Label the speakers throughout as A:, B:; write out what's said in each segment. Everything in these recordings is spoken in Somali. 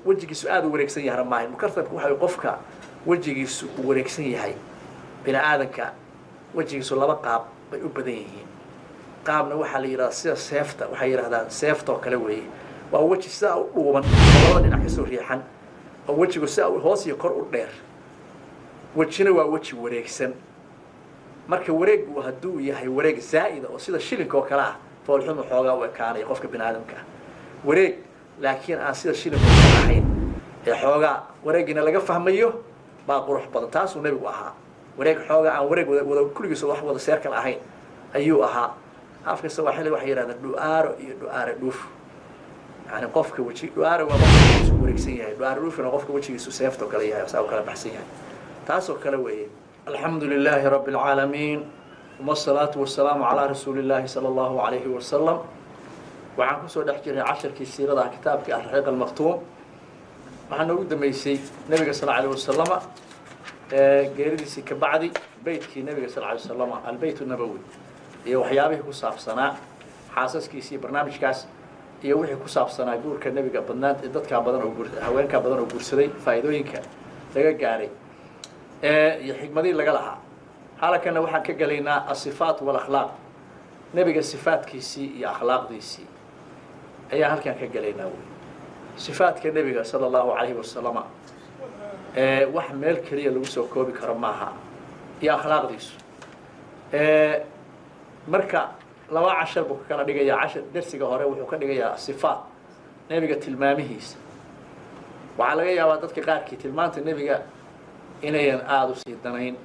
A: wejigiisu aad u wareegsan yahay maahin mukartabku waxa qofka wejigiisu u wareegsan yahay bini aadanka wejigiisu laba qaab bay u badan yihiin qaabna waxa la yiraahdaa sida seefta waxa yiraahdaan seefta oo kale weeye waa weji sida u dhuuban labada dhinac ka soo riixan oo wejigu sida hoos iyo kor u dheer wejina waa weji wareegsan marka wareegu hadduu yahay wareeg zaa'id oo sida shilinka oo kale ah foolxumo xoogaa u ekaanay qofka bini aadamka wareeg laakiin aan sida shilinka ahayn ee xoogaa wareegina laga fahmayo baa qurux badan taas uu nabigu ahaa wareeg xoogaa aan wareeg wada kulligiisa wax wada seerkal ahayn ayuu ahaa afka Soomaaliya waxa yiraahdaan du'aaro iyo du'aaro dhuuf yani qofka weji du'aaro waa qofka wareegsan yahay du'aaro dhuufna qofka wejigiisu seefto kale yahay oo kala baxsan yahay taas oo kale weeye alxamdulilaahi rabbil caalamiin والصلاة والسلام على رسول الله صلى الله عليه وسلم وعن كسر دحجر عشر كيسير هذا كتاب الرحيق المختوم وحنا نود ميسي نبي صلى الله عليه وسلم جيرديسي كبعدي بيت كي نبي صلى الله عليه وسلم البيت النبوي وحيابه كصاف صناع حاسس كيسي برنامج كاس يوحي كصاف صناع يقول كالنبي قبلنا ضد كابدن أو جور هوين كابدن أو جورسدي فايدوين لقى جاري يحكمدي لقى لها halkana waxaan ka galaynaa as-sifaat wal akhlaaq nabiga sifaatkiisii iyo akhlaaqdiisii ayaa halkan ka galaynaa sifaadka nabiga sallallahu alayhi wasallam wax meel kaliya lagu soo koobi karo maaha iyo akhlaaqdiisu marka laba cashar buu kala dhigayaa cashar darsiga hore wuxuu ka dhigayaa sifaat nabiga tilmaamihiisa waxa laga yaabaa dadka qaarkii tilmaanta nabiga inayan aad u sii danayn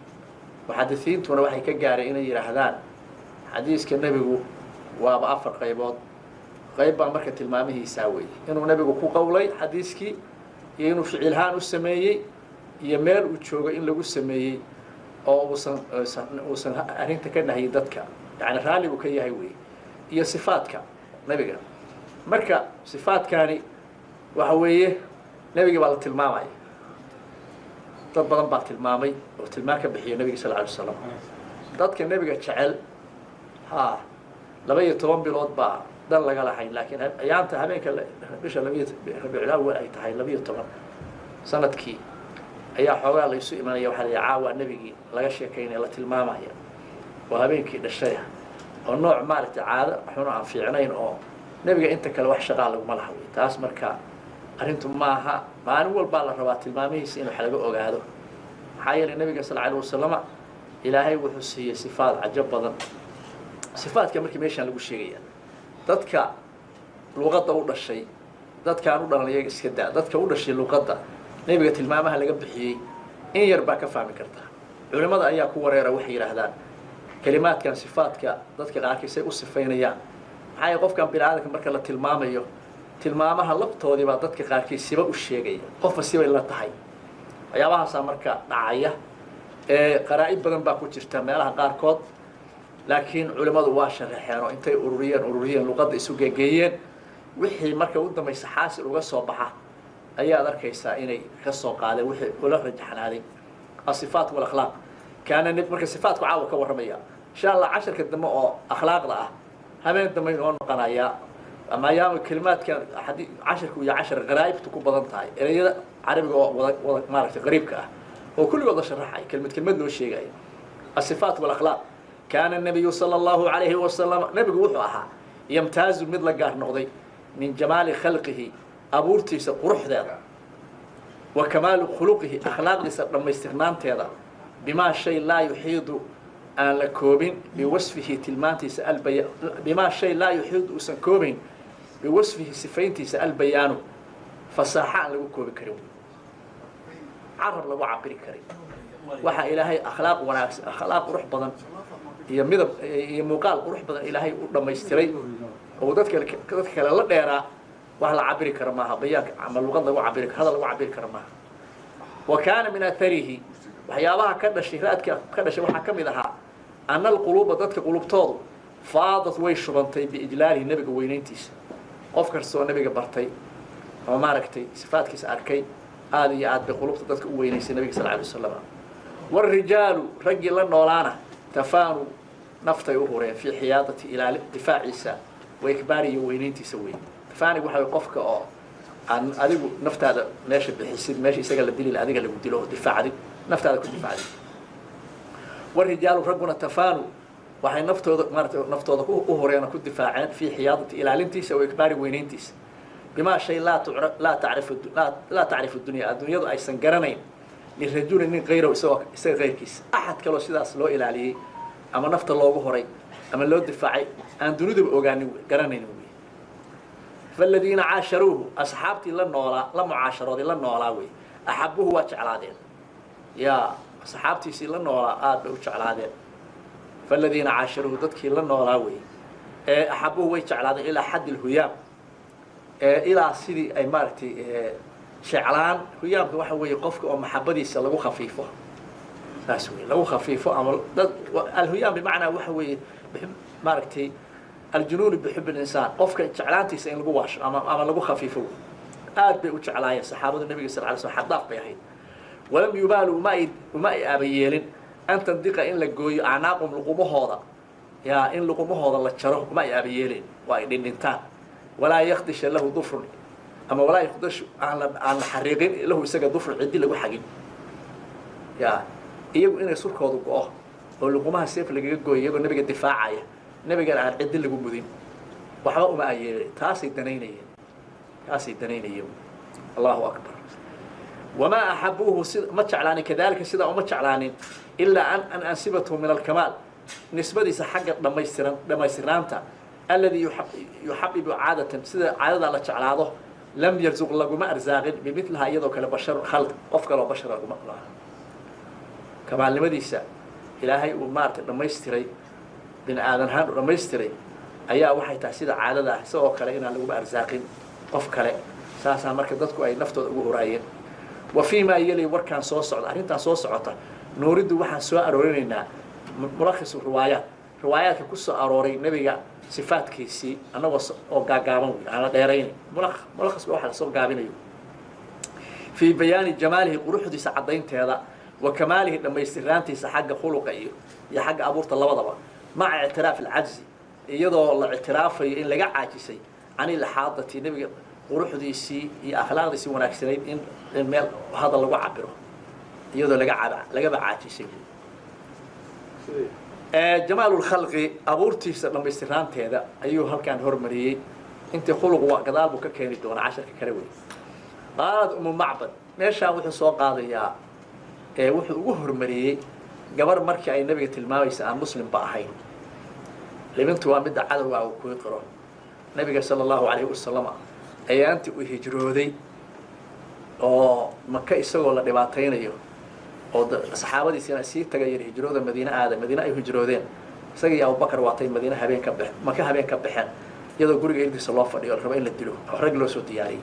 A: وحديثينتuna waxay ka gaaray inay yiraahdaan xadiiska nabigu waa afar qaybood qayb baa marka tilmaamihiisa weey inuu nabigu ku qowlay xadiiskii iyo inuu ficilhaan u sameeyay iyo meel uu joogo in lagu sameeyay oo uusan arinta ka nahay dadka yani raali uu ka yahay weey iyo sifaadka nabiga marka sifaadkani waxa weeye nabiga baa la tilmaamay dad badan baa tilmaamay oo tilmaan ka bixiyay nabiga sallallahu alayhi wasallam dadka nabiga jecel ha 12 bilood baa dan laga lahayn laakiin ayaanta habeenka bisha rabiul awwal ay tahay 12 sanadkii ayaa xoogaa la isu imanaya waxa la caawa nabigi laga sheekeynay la tilmaamaya oo habeenkii dhashay oo nooc maaragtay caado xun aan fiicnayn oo nabiga inta kale wax shaqo lagu ma laha taas marka arintu maaha maalin walba la rabaa tilmaamihiisa in wax laga ogaado xayir nabiga sallallahu alayhi wasallam ilaahay wuxuu siiyay sifaad ajab badan sifaadka markii meeshan lagu sheegaya dadka luqadda u dhashay dadka aan u dhalanay iska daa dadka u dhashay luqadda nabiga tilmaamaha laga bixiyay in yar baa ka fahmi karta culimada ayaa ku wareera waxay yiraahdaan kalimaadkan sifaadka dadka qaarkiis ay u sifaynayaan maxay qofkan bini'aadamka marka la tilmaamayo tilmaamaha labtoodii baa dadka qaarkiis siba u sheegay qof siba la tahay ayaabahaas marka dhacaya qaraa'ib badan baa ku jirta meelaha qaarkood laakiin culimadu waa sharaxeen oo intay ururiyeen luqadda isu geeyeen wixii marka u dambaysa xaasil uga soo baxa ayaa arkaysaa inay ka soo qaadeen wixii ula rajaxnaaday as-sifaat wal akhlaaq kaana marka sifaatku caawa ka waramaya insha Allah 10 dambe oo akhlaaqda ah habeen dambe oo noqonaya أما أيام الكلمات كان حديث 10 ويا 10 غرائب تكون بدنتاي إلى عربي ما عرفت غريب كه وكل وضع شرحها كلمة له شيء جاي الصفات والأخلاق كان النبي صلى الله عليه وسلم نبي وحها يمتاز مثل قار نقضي من جمال خلقه أبورتي سقروح ذا وكمال خلقه أخلاق لما استغنان تذا بما شيء لا يحيط أن لكوبين بوصفه تلمانتي سأل بما شيء لا يحيط وسنكوبين بوصفه صفينتي سأل بيانه فصاحة لو كوب كريم عرب لو عبري كريم وحا إلهي أخلاق وناس أخلاق روح بدن هي مذب هي مقال روح بدن إلهي لما يستري وذاتك لا ديرا وحلا عبري كرمها بياك عمل لغة لو عبري هذا لو عبري كرمها وكان من أثره وحيابها كذا الشهرات كذا شيء وحكم لها أن القلوب ذاتك قلوب طول فاضت ويشبنتي بإجلال النبي وينينتيس أفكر سو النبي برتي وماركتي صفات كيس أركي هذه عاد بقلوب ذاتك وينيس النبي صلى الله عليه وسلم والرجال رجل نولانا تفانوا نفطي وهوري في حياضة إلى دفاع عيسى وإكباري وينينتي سوي تفاني وحي قفك aan adigu naftaada meesha bixisid meesha isaga la dilil adiga lagu dilo oo difaacdid naftaada ku difaacdid warijaalu ragguna tafaanu waxay naftooda u horeena ku difaaceen fi xiyaadati ilaalintiisa oo ikbaari weynayntiisa bima shay la tacrifu dunya adduunyadu aysan garanayn lirajulin nin qayro isaga qayrkiisa axad kaloo sidaas loo ilaaliyey ama nafta loogu horay ama loo difaacay aan duniduba ogaanin garanayn wey faladiina caasharuuhu asxaabtii la mucaasharoodii la noolaa wey axabuhu waa jeclaadeen yaa asxaabtiisii la noolaa aad bay u jeclaadeen faladiina caasharuuhu dadkii la noolaa wey axabuhu way jeclaadeen ilaa xaddi lhuyaam ilaa sidii ay maaragtay jeclaan huyaamka waxa weeye qofka oo maxabadiisa lagu khafiifo saas wey lagu khafiifo ama dad alhuyaam bimacnaa waxa weeye maaragtay aljunuun bixub linsaan qofka jeclaantiisa in lagu waasho ama lagu khafiifo aad bay u jeclaayeen saxaabada nabiga sal ly slm xadaaf bay ahayd walam yubaalu uma ay aabayeelin an tandiqa in la gooyo acnaaqum luqumahooda yaa in luqumahooda la jaro uma ay aabayeeleen waa ay dhindhintaan walaa yakdisha lahu dufrun ama walaa yakdashu aan la xariiqin lahu isaga dufrun ciddi lagu xagin yaa iyagu inay surkoodu go-o oo luqumaha seef lagaga gooyo iyagoo nabiga difaacaya nabigana aan ciddi lagu mudin waxba uma ayeelin taasay danaynayeen allahu akbar wamaa axabuuhu ma jeclaanin kadalika sidaa uma jeclaanin ilaa an ansibatu min alkamaal nisbadiisa xagga dhammaystirnaanta alladii yuxabibu caadatan sida caadada la jeclaado lam yarzuq laguma arsaaqin bimidlaha iyadoo kale bashar khalq qof kaloo bashara laguma kamaalnimadiisa ilaahay uu maaragtay dhammaystiray bini aadan ahaan u dhammaystiray ayaa waxay tahay sida caadada ah isagoo kale inaan laguma arsaaqin qof kale saasaa marka dadku ay naftooda ugu horaayeen wa fii maa yeli warkaan soo socda arrintaan soo socota nuuriddu waxaan soo aroorinaynaa mulakhisu riwaayaadka ku soo arooray nebiga sifaadkiisii annagoo oo gaagaaban wey aan la dheeraynin mulakhis ba waxa lasoo gaabinayo fii bayaani jamaalihi quruxdiisa caddaynteeda wa kamaalihi dhammaystirnaantiisa xagga khuluqa iyo xagga abuurta labadaba maca ictiraaf alcajzi iyadoo la ictiraafayo in laga caajisay can ilxaadati nebiga quruxdiisii iyo akhlaaqdiisii wanaagsanayd in meel hadal lagu cabiro iyadoo lagaba caajisay jamaalu lkhalqi abuurtiisa dhammaystirnaanteeda ayuu halkaan hormariyey intii khuluq gadaal buu ka keeni doonaa casharka kale wey qaalad umu macbad meeshaan wuxuu soo qaadayaa wuxuu ugu hormariyey gabar markii ay nabiga tilmaamaysa aan muslimba ahayn libintu waa midda cadowga uu kuwi qiro nabiga sala allahu calayhi wasalam ayaantii uu hijrooday oo maka isagoo la dhibaataynayo oo saxaabadiisina sii tagayeen hijrooda madiine ay hijroodeen isaga iyo abubakar waatay madiine maka habeen ka baxeen iyadoo guriga ildiisa loo fadhiyo rabo in la dilo rag loo soo diyaariyey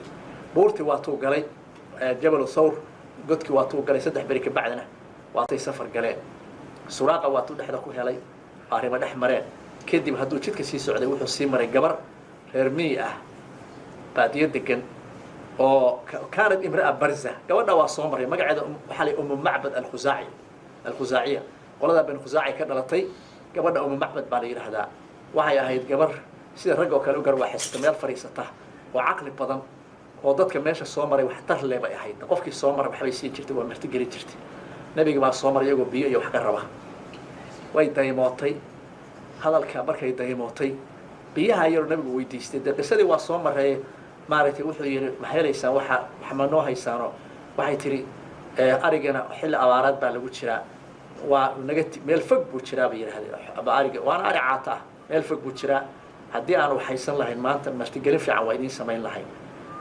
A: buurtii waatuu galay jabalu thawr godkii waatuu galay 3 beri ka bacdina waatay safar galeen suraaqa waatuu dhexda ku helay arrimo dhex mareen kadib hadduu jidka sii socday wuxuu sii maray gabar reer miyi ah baadiyo degan oo kaanad imra'a barza gabadha waa soo maray magaceeda waxaa la umu macbad alkhuzaaciya qolada bani khuzaaci ka dhalatay gabadha umu macbad baa la yidhaahdaa waxay ahayd gabar sida rag oo kale u garwaaxaysata meel fadhiisata oo caqli badan oo dadka meesha soo maray wax tar leh bay ahayd qofkii soo maray waxbay siin jirtay waa marti geli jirtay nabiga baa soo maray iyagoo biyo iyo wax ka raba way daymootay hadalka markay daymootay biyaha ayuu nabigu weydiistay qisadii waa soo maray maaragtay wuxuu yiri ma helaysaan waxa ma noo haysaano waxay tiri arigana xilli abaarad baa lagu jiraa waa naga meel fog buu jiraa bay yiraahdeen ariga waana ari caata meel fog buu jiraa haddii aan waxaysan lahayn maanta martigelin fiican waa idiin samayn lahayn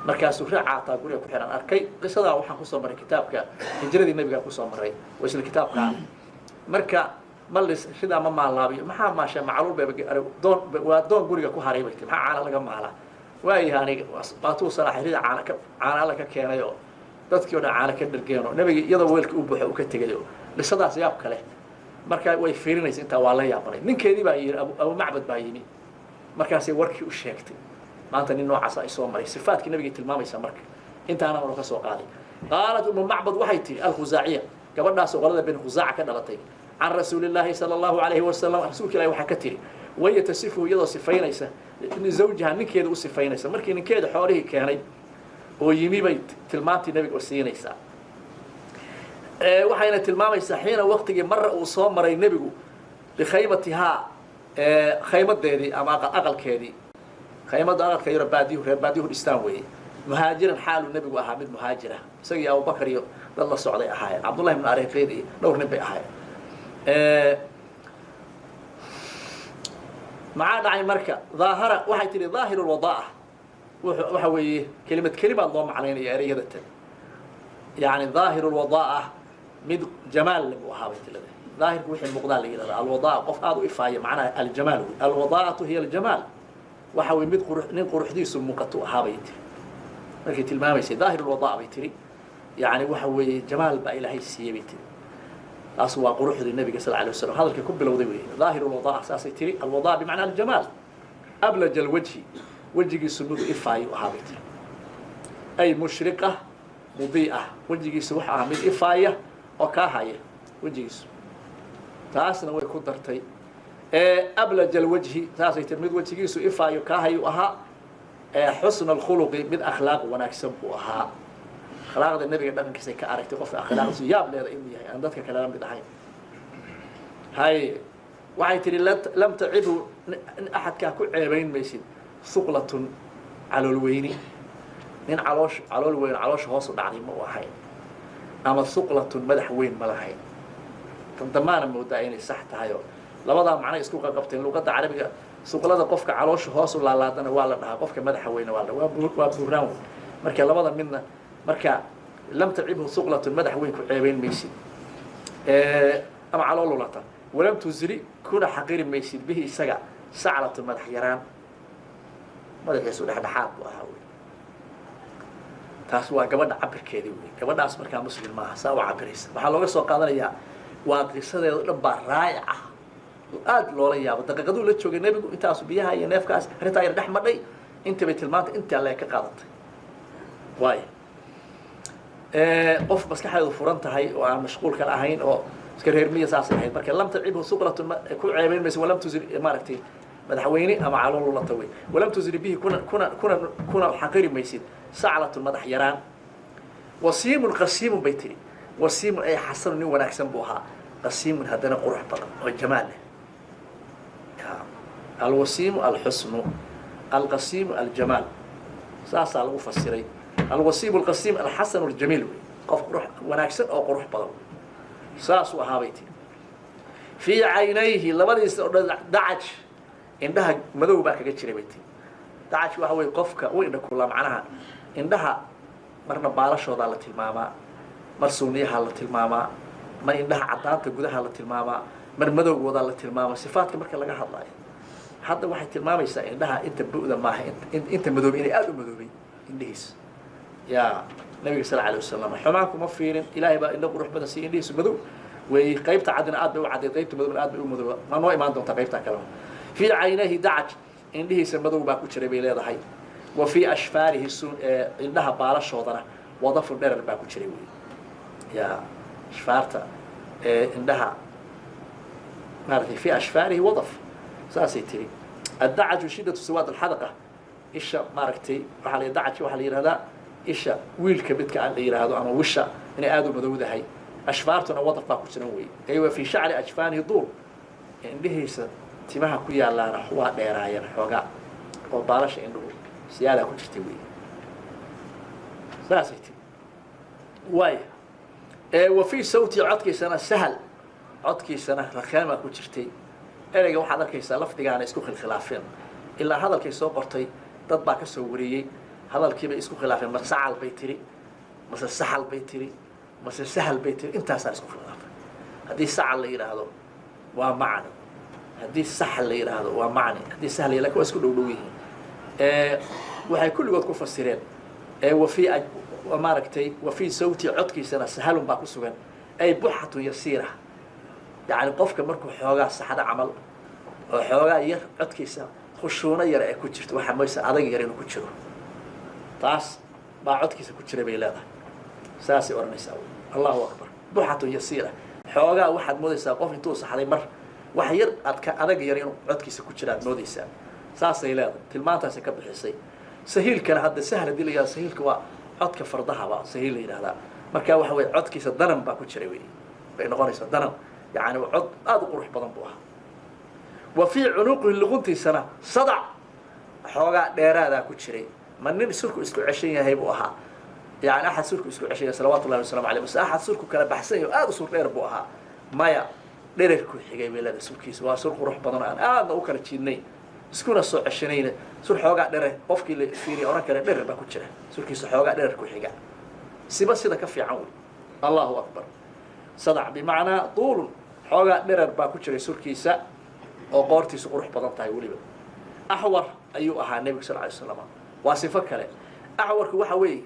A: markaasuu raacaata guriga ku xiran arkay qisadaa waxaan kusoo maray kitaabka hijradii nabiga kusoo maray waa isla kitaabka marka malis sidaa ma maalaabiyo maxaa maasha macluul waa doon guriga ku haray bay maxaa caana laga maalaa waayahay baatuu salaaxirida caana alla ka keenay oo dadkii oo dhan caana ka dhargeenoo nabiga iyadoo weelka u buuxo u ka tegay oo qisadaas yaab kale marka way fiirinaysa intaa waa la yaabanay ninkeedii baa yiri abu macbad baa yimi markaasay warkii u sheegtay maanta nin noocaas ay soo maray sifaadkii nabiga tilmaamaysa marka intaana uu ka soo qaaday qaalat umu macbad waxay tiri al-khuzaaciya gabadhaas oo qolada bin khuzaaca ka dhalatay can rasuulillahi sala allahu calayhi wasalam rasuulka ilaahi waxaa ka tiri waya tasifu iyadoo sifaynaysa zawjaha ninkeeda u sifaynaysa markii ninkeeda xoolihii keenay oo yimi bay tilmaantii nabiga oo siinaysaa waxayna tilmaamaysaa xiina waqtigii marra uu soo maray nebigu bikhaymatihaa khaymadeedii ama aqalkeedii khaymada aqalka yaro baadiyuhu reer baadiyuhu dhistaan weeye muhaajiran xaaluu nebigu ahaa mid muhaajira isagii abubakar iyo dad la socday ahaayeen cabdullahi ibnu ariqeed iyo dhowr nin bay ahaayeen maxaa dhacay marka daahara waxay tihi daahiru lwadaa'a waxa weeye kelimaad loo macnaynaya ereyada tan yani daahiru lwadaa'a mid jamaal buu ahaa bay tilada daahirku wixii muuqdaa la yidhahda alwadaa'a qof aada u ifaaya macnaha aljamaal wey alwadaa'atu hiya aljamaal waxa weye mid nin quruxdiisu muuqatu ahaa bay tiri markay tilmaamaysay daahiru lwadaa'a bay tiri yani waxa weeye jamaal baa ilaahay siiyey bay tiri taas waa quruxdii nabiga sal alay waslam hadalkii ku bilowday wey daahiru lwadaa'a saasay tiri alwadaa bimacnaa aljamaal ablaj alwajhi wejigiisu mid ifaayo ahaa bay tiri ay mushriqa mudii'a wejigiisu waxa ahaa mid ifaaya oo kaa haya wejigiisu taasna way ku dartay ablaj alwajhi saasay tiri mid wejigiisu ifaayo kaa hayu ahaa xusna alkhuluqi mid akhlaaq wanaagsan buu ahaa akhlaaqda nabiga dhaqankiisay ka aragtay qofka akhlaaqdiisu yaab leeda inuu yahay aan dadka kale la mid ahayn hay waxay tihi lam tacibu axadkaa ku ceebayn maysid suqlatun calool weyni nin calool weyn caloosha hoos u dhacday ma u ahayn ama suqlatun madax weyn ma lahayn tan damaana moodaa inay sax tahay oo labadaa macnay isku qaqabteen luqadda carabiga suqlada qofka caloosha hoos u laalaadana waa la dhahaa qofka madaxa weyna waa la waa buuraan wey marka labada midna marka lam tacibhu suqlatun madax weyn ku ceebayn maysid ama calool lulata walam tuzri kuna xaqiri maysid bihi isaga saclatun madax yaraan madaxiisu dhexdhexaad buu ahaa wey taas waa gabadha cabirkeedii wey gabadhaas markaa muslim maaha saa u cabiraysa waxaa looga soo qaadanayaa waa qisadeeda o dhan baa raayic ah aada loola yaabo daqiiqaduu la joogay nebigu intaasu biyaha iyo neefkaas arrintaa yar dhex madhay inta bay tilmaantay intaa lee ka qaadatay waayo qof maskaxdeedu furan tahay oo aan mashquul kala ahayn oo iska reer miya saasay ahayd marka lam tacibhu suqlatun ku ceebayn maysa walam tuzri maaragtay madaxweyne ama calool la taway walam tuzri bihi kuna xaqiri maysid saclatun madax yaraan wasiimun qasiimun bay tiri wasiimun ay xasanu nin wanaagsan buu ahaa qasiimun haddana qurux badan oo jamaal leh alwasiimu alxusnu alqasiimu aljamaal saasaa lagu fasiray alwasiimu alqasiim alxasanu aljamiil wey qof qurux wanaagsan oo qurux badan saasuu ahaa bay tiri fii caynayhi labadiisa oo dhan dacaj indhaha madow baa kaga jiray bay tiri dacaj waxa weye qofka u indha kula macnaha indhaha marna baalashoodaa la tilmaamaa mar suuniyahaa la tilmaamaa mar indhaha caddaanta gudaha la tilmaamaa mar madowgoodaa la tilmaamaa sifaadka marka laga hadlaayo hadda waxay tilmaamaysaa indhaha inta bu'da maaha inta madoobi inay aada u madoobay indhihiisa yaa nabiga sal alay wasalam xumaan kuma fiirin ilaahay baa indho qurux badan siiya indhihiisu madow wey qaybta caddina aad bay u cadday qaybta madowna aad bay u madooba ma noo imaan doontaa qaybtaa kalena fii caynayhi dacaj indhihiisa madow baa ku jiray bay leedahay wa fii ashfaarihi indhaha baalashoodana wadafun dherer baa ku jiray wey yaa ashfaarta indhaha maaratay fii ashfaarihi wadaf saasay tiri addacaju shiddatu sawaad alxadaqa isha maaragtay waxaa la dacaj waxaa la yidhahdaa isha wiilka midka aan la yidhaahdo ama wisha inay aada u madowdahay ashfaartuna wadaf baa ku jiran wey ay wa fii shacri ajfaanihi duul indhihiisa timaha ku yaalaana waa dheeraayeen xoogaa oo baalasha indhuhu siyaadaa ku jirtay wey saasay tiri waaya wa fii sawti codkiisana sahal codkiisana rakaamaa ku jirtay ereyga waxaad arkaysaa lafdigaana isku khilkhilaafeen ilaa hadalkay soo qortay dad baa ka soo wariyey hadalkiibay isku khilaafeen mase sacal bay tiri mase saxal bay tiri mase sahal bay tiri intaasaa isku khilaafay haddii sacal la yidhaahdo waa macni haddii saxal la yidhaahdo waa macni haddii sahal lakin waa isku dhow dhow yihiin waxay kulligood ku fasireen wafii maaragtay wafii sawti codkiisana sahalun baa ku sugan ay buxatun yasiira yani qofka markuu xoogaa saxda camal oo xoogaa yar codkiisa khushuuno yar ee ku jirto waxaa maysa adag yar inuu ku jiro taas baa codkiisa ku jira bay leedahay saasay odhanaysaa allahu akbar buxatun yasiira xoogaa waxaad moodaysaa qof intuu saxday mar wax yar adag yar inuu codkiisa ku jira aad moodaysaa saasay leedahay tilmaantaasay ka bixisay sahiilkana hadda sahal hadii la yihahdo sahiilka waa codka fardaha baa sahiil la yidhahdaa marka waxa weeye codkiisa danan baa ku jiray wey bay noqonaysaa danan yani cod aad u qurux badan buu ahaa wa fii cunuuqihi luquntiisana sadac xoogaa dheeraadaa ku jiray ma nin surku isku ceshan yahay buu ahaa yani axad surku isku ceshan yahay salawaatu llahi wasalaamu alayh mase axad surku kala baxsan yahay aad u sur dheer buu ahaa maya dhererku xigay weelada surkiisa waa sur qurux badan aan aadna u kala jiidnay iskuna soo ceshanayna sur xoogaa dherer qofkii la fiiriya oran kale dherer baa ku jira surkiisa xoogaa dherer ku xiga siba sida ka fiican wey allahu akbar sadac bimacnaa tuulun xoogaa dherer baa ku jiray surkiisa oo qoortiisu qurux badan tahay weliba axwar ayuu ahaa nebigu sal alay slam waa sifo kale axwarku waxa weeye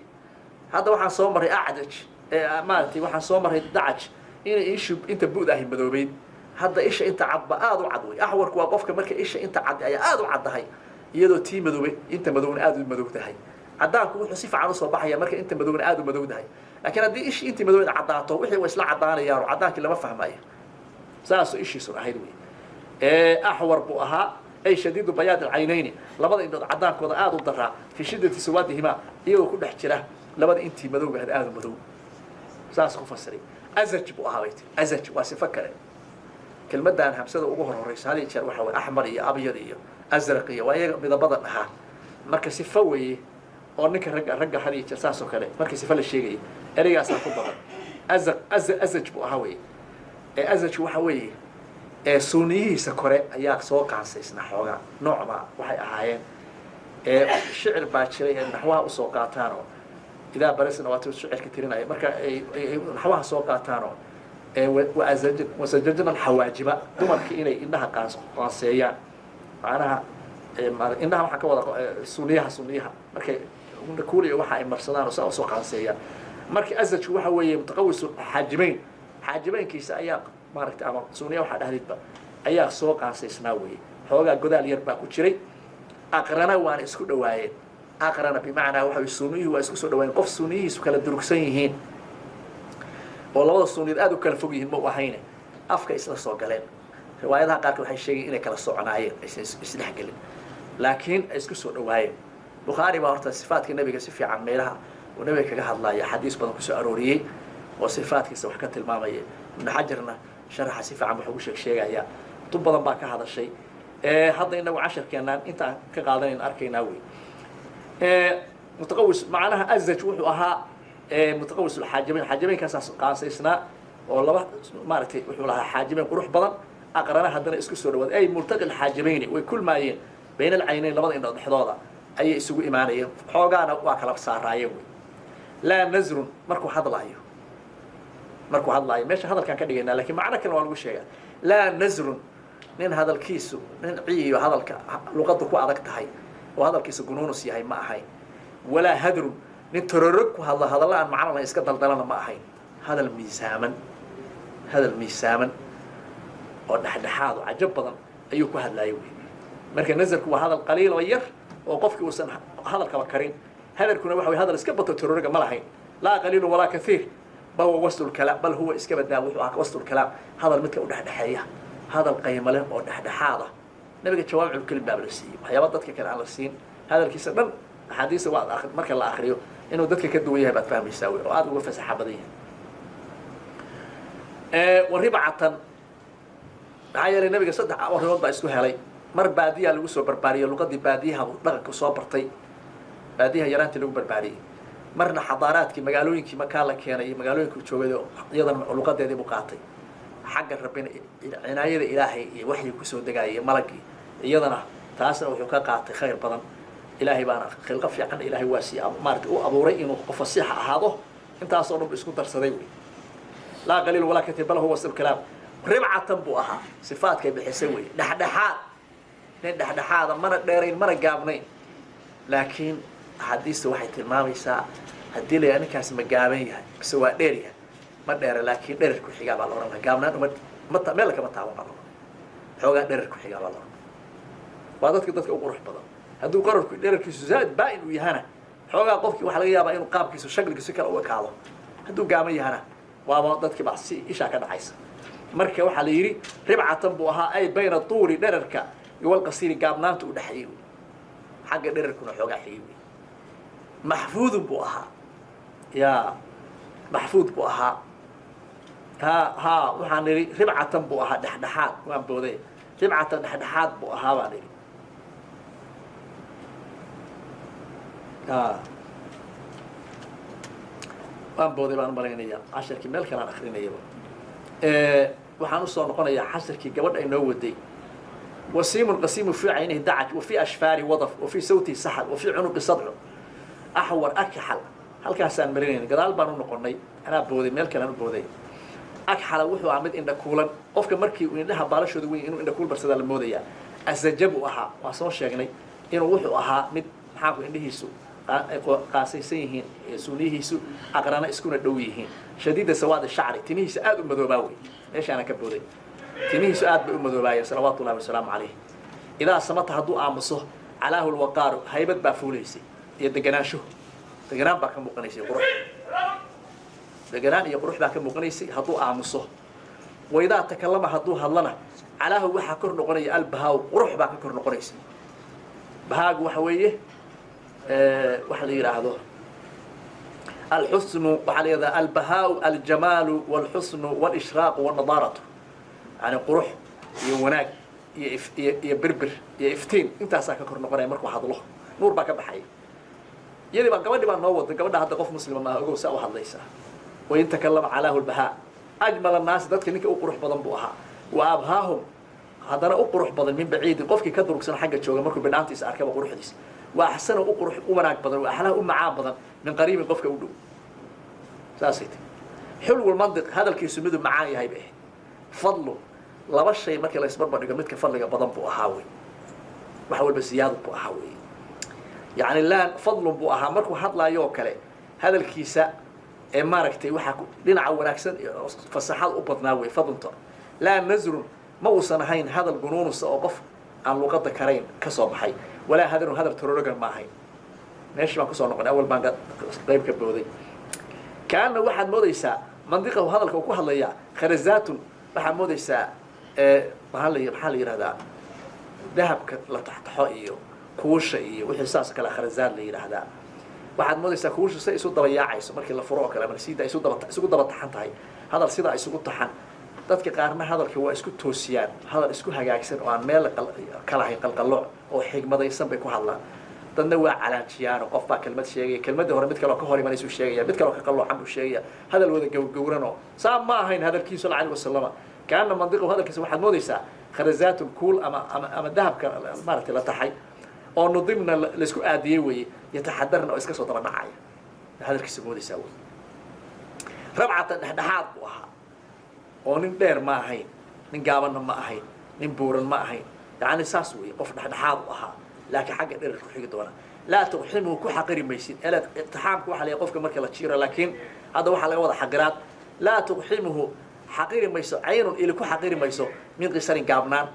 A: hadda waxaan soo marray acdaj maaratay waxaan soo marray dacaj inay ishu inta bu'd ahi madoobeyd hadda isha inta cadba aad u cad wey axwarku waa qofka marka isha inta cad ayaa aad u caddahay iyadoo tii madoobe inta madowna aad u madowdahay caddaanku wuxuu si fiican usoo baxaya marka inta madowna aad u madowdahay laakiin haddii ishii intii madowda caddaato wixii way isla caddaanayaan oo caddaankii lama fahmayo saasoo ishiisun ahayd wey axwar buu ahaa ay shadiidu bayaad alcaynayni labada indhood caddaankooda aad u daraa fii shiddati sawaadihimaa iyagoo ku dhex jira labada intii madowga ahayd aad u madow saas ku fasiray azaj buu ahaa bay tiri azaj waa sifo kale kelmaddan hamsada ugu horeysa hal jeer waxa weye axmar iyo abyad iyo azraq iyo waa iyaga midabada dhahaa marka sifo weeye oo ninka ragga hal jeer saas oo kale marka sifo la sheegaya ereygaasaan ku badan azaj buu ahaa weye azaj waxa weeye suuniyihiisa kore ayaa soo qaansaysnaa xoogaa noocba waxay ahaayeen shicir baa jiray ay naxwaha usoo qaataanoo idaa barisna waa shicirka tirinaya marka ay naxwaha soo qaataanoo wasajajna alxawaajiba dumarkii inay indhaha qaanseeyaan macnaha indhaha waxaa ka wada suniyaha markay kuuliya waxa ay marsadaan oo saa usoo qaanseeyaan marka azajku waxa weeye mutaqawisu xaajimeynkiisa ayaa maaragtay ama suniya waxaa dhahdidba ayaa soo qaansaysnaa weeye xoogaa godaal yar baa ku jiray aqrana waana isku dhawaayeen aqrana bimacnaa waxa suniyuhu waa isku soo dhawaayeen qof suniyihiisu kala durugsan yihiin oo labada suuniyood aad u kala fog yihiin ma u ahayne afka isla soo galeen riwaayadaha qaarkood waxay sheegeen inay kala soconaayeen aysan isdhexgelin laakiin ay isku soo dhawaayeen bukhaari baa horta sifaadka nebiga si fiican meelaha uu nebiga kaga hadlaya xadiis badan kusoo arooriyey oo sifaadkiisa wax ka tilmaamaya ibnu xajarna sharaxa si fiican wuxuu u sheegayaa dub badan baa ka hadashay hadda inagu casharkeenaan intaan ka qaadanayn arkaynaa wey mutaqawis macnaha azaj wuxuu ahaa mutaqawis xaajimeyn xaajimeynkaas qaansaysnaa oo laba maaragtay wuxuu lahaa xaajimeyn qurux badan aqrana haddana isku soo dhawaad ay multaqi xaajimeyni way kulmaayeen bayna alcaynayn labada indhood dhexdooda ayay isugu imaanayeen xoogaana waa kala saaraayeen wey laa nasrun markuu hadlaayo meesha hadalkaan ka dhigaynaa lakiin macno kale waa lagu sheegaa laa nasrun nin hadalkiisu nin ciyo hadalka luqadda ku adag tahay oo hadalkiisu gunuunus yahay ma ahayn walaa hadrun nin tororog ku hadla hadalla aan macno lahayn iska daldalana ma ahayn hadal miisaaman oo dhexdhexaad oo cajab badan ayuu ku hadlaayay wey marka nasarku waa hadal qaliil oo yar oo qofkii uusan hadalkaba karin hadalkuna waxa way hadal iska bato tororoga ma lahayn laa qaliilun walaa kathiir bal huwa waslu lkalaam bal huwa iska badaa wuxuu ahaa waslu lkalaam hadal midka u dhexdhexeeya hadal qaymo leh oo dhexdhexaad ah nabiga jawaamicul kelim baa la siiyey waxyaaba dadka kale aan la siin hadalkiisa dhan axaadiisa waa marka la akriyo inuu dadka ka duwan yahay baad fahmaysaa wey oo aada uga fasaxa badan yahay waribcatan maxaa yeelay nabiga saddex arrimood baa isku helay mar baadiyaa lagu soo barbaariyey luqadii baadiyaha dhaqanka soo bartay baadiyaha yaraantii lagu barbaariyey marna xadaaraadkii magaalooyinkii makaa la keenay iyo magaalooyinkii joogay iyadan luqadeedii buu qaatay xagga rabbina cinaayada ilaahay iyo waxyi kusoo degaayay iyo malagii iyadana taasna wuxuu ka qaatay khayr badan ilaahay baana khilqo fiican ilaahay waa sii maaragtay u abuuray inuu qof fasiixa ahaado intaasoo dhan bu isku darsaday wey laa qaliil walaa katiir bal huwa wasl kalaam ribcatan buu ahaa sifaadkay bixisay wey dhexdhexaad nin dhexdhexaada mana dheerayn mana gaabnayn laakiin axaadiista waxay tilmaamaysaa haddii la yidhaha ninkaas ma gaaban yahay mise waa dheer yahay ma dheera laakiin dherer ku xigaa baa la odhan laha gaabnaan meel kama taaban baa la odhan xoogaa dherer ku xigaa baa la odhan waa dadka u qurux badan hadduu qararku dhererkiisu zaaid baa-in uu yahana xoogaa qofkii waxaa laga yaabaa inuu qaabkiisu shakligiisu kale u ekaado hadduu gaaban yahana waaba dadkii baa si ishaa ka dhacaysa marka waxaa la yidhi ribcatan buu ahaa ay bayna tuuli dhererka iyo walqasiiri gaabnaanta u dhexeeyey xagga dhererkuna xoogaa xigay wey maxfuudun buu ahaa يا محفوظ بوها ها وحان ربعة بوها دحدحات وان بودي ربعة دحدحات بوها واني وان بودي بان مالينيا عشركي مeel kale aan akhrinayaba waxaan u soo noqonayaa xasirkii gabadha ay noo waday وسيم القسيم في عينه دعج وفي أشفاره وظف وفي صوته سحل وفي عنق صدعه أحور أكحل هل كاسان مرينين قدال بانو نقولني أنا بودي ملك أنا بودي أكحل وحو عمد إن كولا قفك مركي وإن لها بالش ودوين إنه إن كول برسد المودية الزجب وها وصور شغني إنه وحو أها مد حاكو إنه يسوع قاسيسيهين سونيهيسو أقرانا إسكون الدويهين شديد سواد الشعر تنيس آد مذوباوي إيش أنا كبودي تنيس آد بأمذوباوي صلوات الله والسلام عليه إذا سمت هدو آمصه علاه الوقار هيبت بافوليسي يدقناشو دقنان باكا مقنيسي قروح دقنان يقروح باكا مقنيسي هدو آمصه وإذا تكلم هدو هلنا علاه وحا كر نقني البهاو قروح باكا كر نقنيسي بهاق وحويه وحلي يراهدو الحسن وحلي ذا البهاء الجمال والحسن والإشراق والنضارة يعني قروح يوناك يبربر يفتين انت ساكا كورنقوناي markuu hadlo nuur baa ka baxay yadi baa gabadhi baa noo wada gabadha hadda qof muslim ma ogow saa u hadlaysa way inta kallama calaahu albaha ajmal an-nas dadka ninka u qurux badan buu ahaa wa abhaahum hadana u qurux badan min baciid qofkii ka durugsan xagga jooga markuu bidhaantiisa arkaba quruxdiisa wa ahsana u qurux u wanaag badan wa ahlaa u macaan badan min qariib qofka u dhow saasayt xulul mandiq hadalkiisu mid macaan yahay baa fadlu laba shay markii la isbarbar dhigo midka fadliga badan buu ahaa way waxa walba siyaado buu ahaa way yaani la fadlu buu ahaa markuu hadlaayo kale hadalkiisa ee maaragtay waxa dhinaca wanaagsan fasaxad u badnaa way fadlunta la nazru ma uusan ahayn hadal gunuunus oo qof aan luqada karayn ka soo baxay wala hadal tororogan ma ahayn meeshii baan ku soo noqon awal baan qayb ka booday kaana waxaad moodaysaa mandiqa hadalka uu ku hadlaya kharazaatun waxaad moodaysaa maxaa la yiraahdaa dahabka la taxtaxo iyo kuusha iyo wixii saas kala kharazaad la yiraahdaa waxaad moodaysaa kuusha si isu daba yaacayso markii la furo oo kale marsiida isu daba taxan tahay hadal sida isugu taxan dadka qaarna hadalka waa isku toosiyaan hadal isku hagaagsan oo aan meel kala hay qalqalo oo xigmadaysan bay ku hadlaan dadna waa calaajiyaan qof baa kelmad sheegay kelmadda hore mid kale ka hor imanaysu sheegaya mid kale ka qaloocan buu sheegaya hadal wada gowran oo saa ma ahayn hadalkiisu sallallahu alayhi wasallam kaana mandiqo hadalkiisa waxaad moodaysaa kharazaatun kuul ama dahabka maaragtay la taxay oo nudimna la isku aadiyay weeye yataxadarna oo iska soo daba dhacaya hadalkiisa moodaysaa weeye rabcatan dhexdhexaad buu ahaa oo nin dheer ma ahayn nin gaabanna ma ahayn nin buuran ma ahayn yacni saas weeye qof dhexdhexaad u ahaa laakiin xagga dherer ku xigi doona laa tuqximuhu ku xaqiri maysid iqtixaamku waxa leeyahay qofka marka la jiiro laakiin hadda waxaa laga wada xaqiraad laa tuqximuhu حقير ميسو عين إلى كو حقير ميسو من قصر قابنان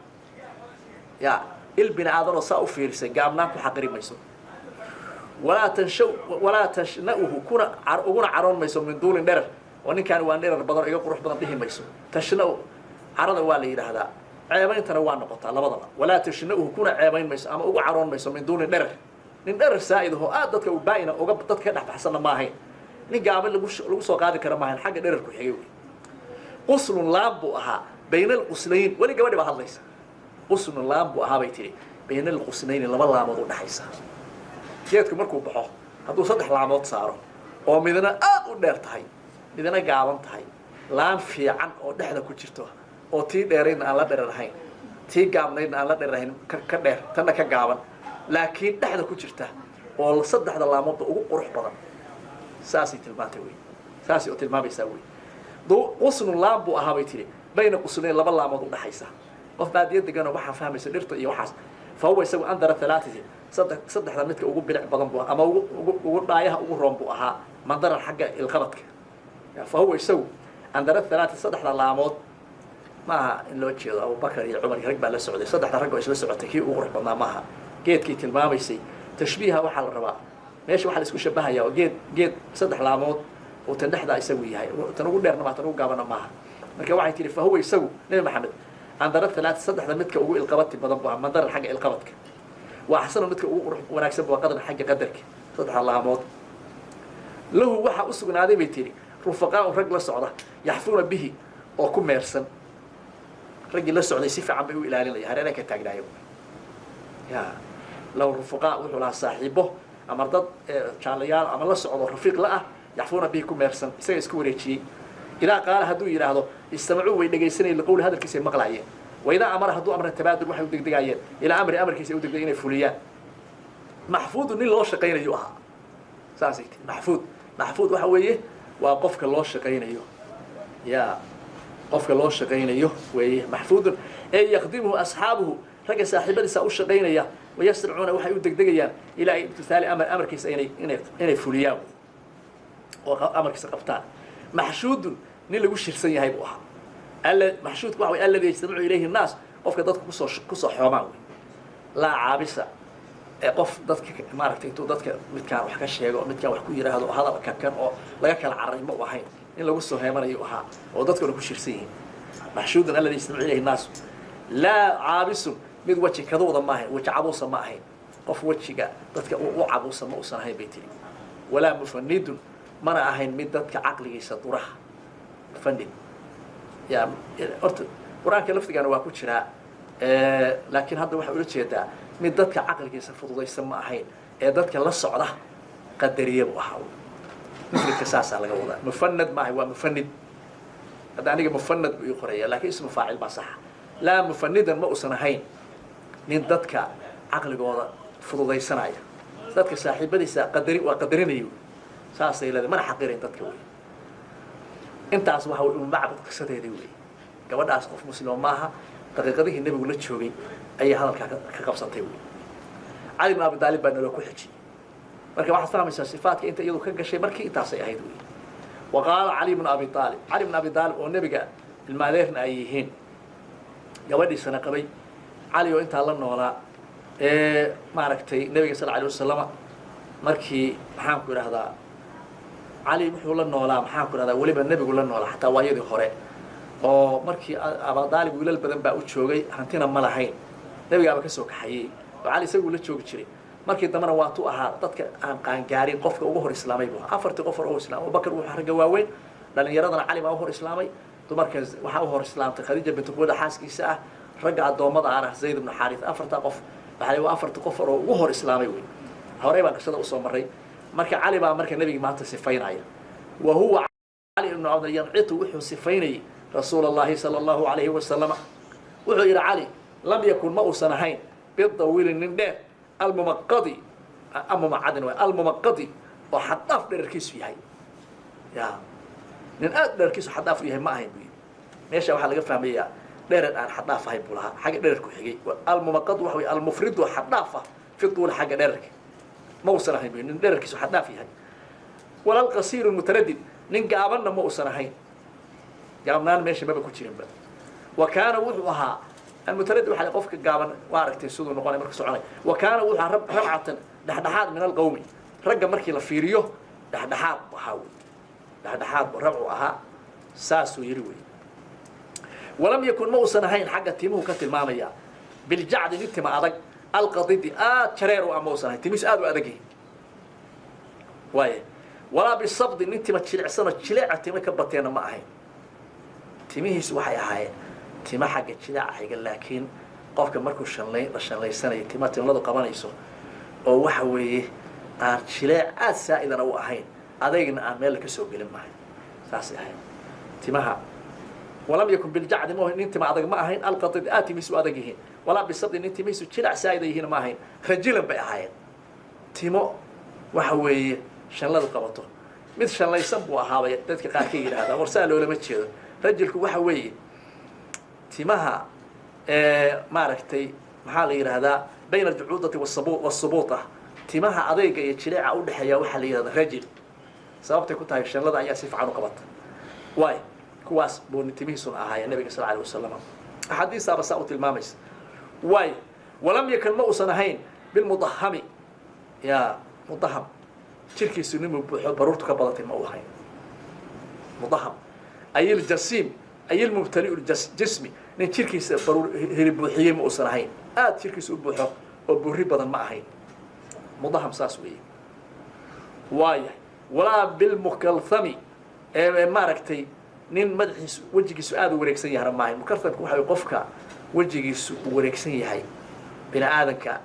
A: يا البناء هذا رصاء فيرس قابنان كو حقير ميسو ولا تشنأه كنا عرون ميسو من دون النر وإن كان وانير بدر يقول روح بدر به ميسو تشنأه عرض والي هذا عيبين تنوان نقطة لا بدر ولا تشنأه كنا عيبين ميسو أما أقول عرون ميسو من دون النر النر سائد هو آدتك وباينة وقبضتك نحن حسنا ما هي نقابل لقصو قادر كرماهن حاجة نر كو حيوي قصن لامبو أها بين القصنين ولي قبل ما هالليس قصن لامبو أها بيتري بين القصنين لما لامضوا نحيسا جيتكم مركو بحو هادو صدح لامض صاروا ومدنا ودير تهي مدنا قابن تهي لام في عن او دحدا ku jirto oo tii dheereen aan la dheerahayn tii gaabnayn aan la dheerahayn ka dheer tan ka gaaban laakiin dhexda ku jirta oo saddexda laamood ugu qurux badan saasi tilmaantay way saasi oo tilmaamaysa way قصن لامبو أهابيتري بين قصنين لبا لامض ودحيسا قف بعد يدغنا waxa fahmaysa dhirta iyo waxaas فهو يسوي أندر ثلاثة صدح midka ugu bilic badan buu ama ugu dhaayaha ugu roon buu ahaa mandar xagga ilqabadka فهو يسوي أندر ثلاثة صدح laamood ma in loo jeedo Abu Bakar iyo Umar rag baa la socday saddex rag oo isla socotay kii ugu qurux badnaa maaha geedkii tilmaamaysay tashbiiha waxa la rabaa meesha waxa la isku shabahayaa oo geed saddex laamood وتندحدا يسوي هاي تنقول ديرنا ما تنقول قابنا معها marka waxay tiri فهو يسوي nabi maxamed andar thalath saddexda midka ugu ilqabati badan baa mandar xagga ilqabadka waa xasan midka ugu wanaagsan baa qadar xagga qadarka saddex laamood له وحا أسقنا هذا بيتري رفقاء رجل صعدة يحفون به أو كميرسن رجل صعدة يسيف عم بيقول إلى لي هذا لك تاجنا يا لو رفقاء وحلا صاحبه أمرض شاليال أمر صعدة رفيق لا يحفون به كميرسن سيسكوري شيء إذا قال هدو إلى هذا يستمعوا ويدقيسني لقول هذا الكيس مقلعين وإذا أمر هدو أمر التبادل وحي ودقيقين إلى أمر كيس ودقيقين فوليان محفوظ إن الله شقين يوها ساسيت محفوظ وحويه وقفك الله شقين يوه يا قفك الله شقين يوه ويه محفوظ أي يخدمه أصحابه رجع صاحبه سأو شقين يا ويسرعون وحي ودقيقين إلى امتثال أمر كيس إني فوليان وأمر كيس قبطان محشود نيل وش يرسيه هاي بوها محشود كواحد الذي يستمع إليه الناس قف ضدك كسر حماوي لا عابسة قف ضدك ما عرفت أنتو ضدك متكان وحكي شيء متكان وحكي يرى هذا كان أو لا يكل عرّي ما وحين إن لو وصل هاي مرة يوها وضدك لو كش يرسيه محشود الذي يستمع إليه الناس لا عابس مد وجه كذوض ما هي وجه عبوسة ما هي قف وجهك ضدك وعبوسة ما وصل هاي بيتي ولا مفند mana ahayn mid dadka caqligiisa duraha fandin ya horta quraanka laftigaana waa ku jira laakiin hadda waxa uu jeedaa mid dadka caqligiisa fududaysan ma ahayn ee dadka la socda qadariye buu ahaa midka saasa laga wadaa mufannad ma waa mufannid hada aniga mufannad buu qoraya laakiin ismu faa'il ba sax la mufannidan ma usan ahayn nin dadka caqligooda fududaysanaya dadka saaxiibadiisa qadarinayo saasay leedahay mana xaqiirin dadka weey intaas waxa uu macbad qisadeedii weey gabadhaas qof muslim maaha daqiiqadii nabigu la joogay ay hadalka ka qabsatay weey Ali ibn Abi Talib baa nala ku xijiyay marka waxa fahmaysaa sifaadka inta iyadu ka gashay markii intaas ay ahayd weey waqala Ali ibn Abi Talib oo nabiga ilmaadeerna ay yihiin gabadhiisana qabay Ali oo inta la noolaa maaragtay nabiga sallallahu alayhi wasallam markii maxaan ku yiraahdaa علي وحول الله نولا محاكو هذا ولبا النبي يقول الله نولا حتى وايد خوري أو مركي أبا طالب يقول البدن بقى وتشوقي هنتنا ملاحين النبي قال كسوك حيي وعلي سوي له تشوق شري مركي دمنا واتو أها تذكر عن جاري قف وجهر إسلامي بوا أفرت قفر أو إسلام وبكر وحرق واوين لأن يردنا علي ما وجهر إسلامي تمركز وحوهر إسلام خديجة بنت خويلد حاسكي ساعة رجع الضوامض على زيد بن حارث أفرت قف علي وأفرت قفر وجهر إسلامي وين هوريبا كسر أصلا مري marka Ali baa marka nabiga maanta sifaynaya wa huwa Ali ibn Abd al-Yan'it wuxuu sifaynay rasuulullaahi sallallahu alayhi wa sallam wuxuu yiri Ali lam yakun ma usanahayn bidawil nin dheer al-mumaqqadi amma ma'adan wa al-mumaqqadi oo xadaf dherkiisu yahay ya nin aad dherkiisu xadaf yahay ma ahayn meesha waxa laga fahmayaa dheer aan xadaf ahay bulaha xaga dheer ku xigay al-mumaqqad waxa weey al-mufrid wa xadafa fi tul xaga dheerka ما وصلها بين ندرك سو حدا فيها ولا القصير المتردد نقابلنا ما وصلها هين قامنا ماشي ما بكون بقى وكان وضعها المتردد وحنا قفك قابن واركتي سودو نقول مركز علي وكان وضعها ربعة دحدحات من القوم رجع مركي لفيريو دحدحات بحاول دحدحات ربعها ساسو يروي ولم يكن ما وصلها هين حق تيمو كتل ماميا بالجعد نتي ما أدق القضية شرير وأموسنا تميس آد وأدقي واي ولا بالصبد إن أنت ما تشلع سنة تشلع تما كبرتين ما هي تميس وحي هاي تما حاجة تشلع حاجة لكن قف كمركو شنلي سنة تما تملض قبنا يسوع أو وحوي تشلع سائدا أو هين أدينا أعمال كسوق لما هي ساسي هاي تماها ولم يكن بالجعد مو إن أنت ما أدق ما هين القضية تميس وأدقيهن ولا بالصدق إن أنت ميسو تشلع سائدا هنا ما هين رجلا بقى هاي تيمو وحوي شنلada qabato mid shanlaysan buu ahaabay dadka qaar ka yiraahdo warsaal loo lama jeedo rajulku waxa weeye timaha maaragtay maxaa la yiraahdaa bayna juudati was-subuta timaha adayga iyo jileeca u dhaxeeya waxa la yiraahdaa rajul sababtay ku tahay shanlada ayaa si fiican u qabata way kuwaas buu timihiisun ahaay nabiga sallallahu alayhi wasallam xadiis aba saa u tilmaamaysa way walam yakun ma usanahayn bil mudahhami ya mudahham شركة سنين برورتو كبلت الموضوعين مضخم أي الجسيم أي المبتلئ الجسمي نين شركة برور هربوحية مؤسرهين شركة سبوحة وبوري بدن معهين مضخم ساسوي واي walaa bilmukalthami maaragtay nin madaxiisu wejigiisu aad u wareegsan yahana maahay mukalthamku waxa qofka wejigiisu uu wareegsan yahay bini aadanka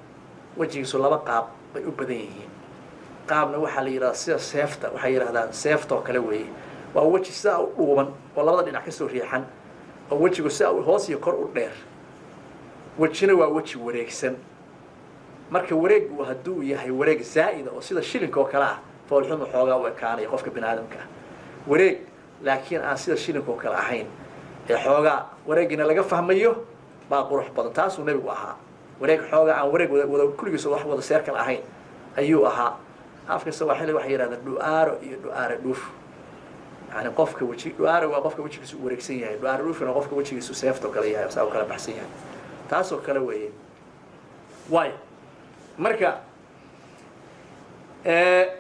A: wejigiisu laba qaab bay u badan yihiin qaabna waxaa la yidhahdaa sida seefta waxay yidhahdaan seefta oo kale weeye waa weji sidaa u dhuuban oo labada dhinac ka soo riixan oo wejigu sidaa hoos iyo kor u dheer wejina waa weji wareegsan marka wareegu hadduu yahay wareeg zaa'ida oo sida shilinka oo kale ah foolxumu xoogaa u ekaanaya qofka bini aadamka ah wareeg laakiin aan sida shilinka oo kale ahayn ee xoogaa wareegina laga fahmayo baa qurux badan taasuu nebigu ahaa wareeg xoogaa aan wareeg wada kulligiisa wax wada seer kale ahayn ayuu ahaa afka sawaaxili waxay yidhahdaan dhu'aaro iyo dhu'aare dhuuf yani qofka weji dhu'aaro waa qofka wejigiisu u wareegsan yahay dhu'aare dhuufina qofka wejigiisu seeftoo kale yahay saa u kala baxsan yahay taasoo kale weeye waayo marka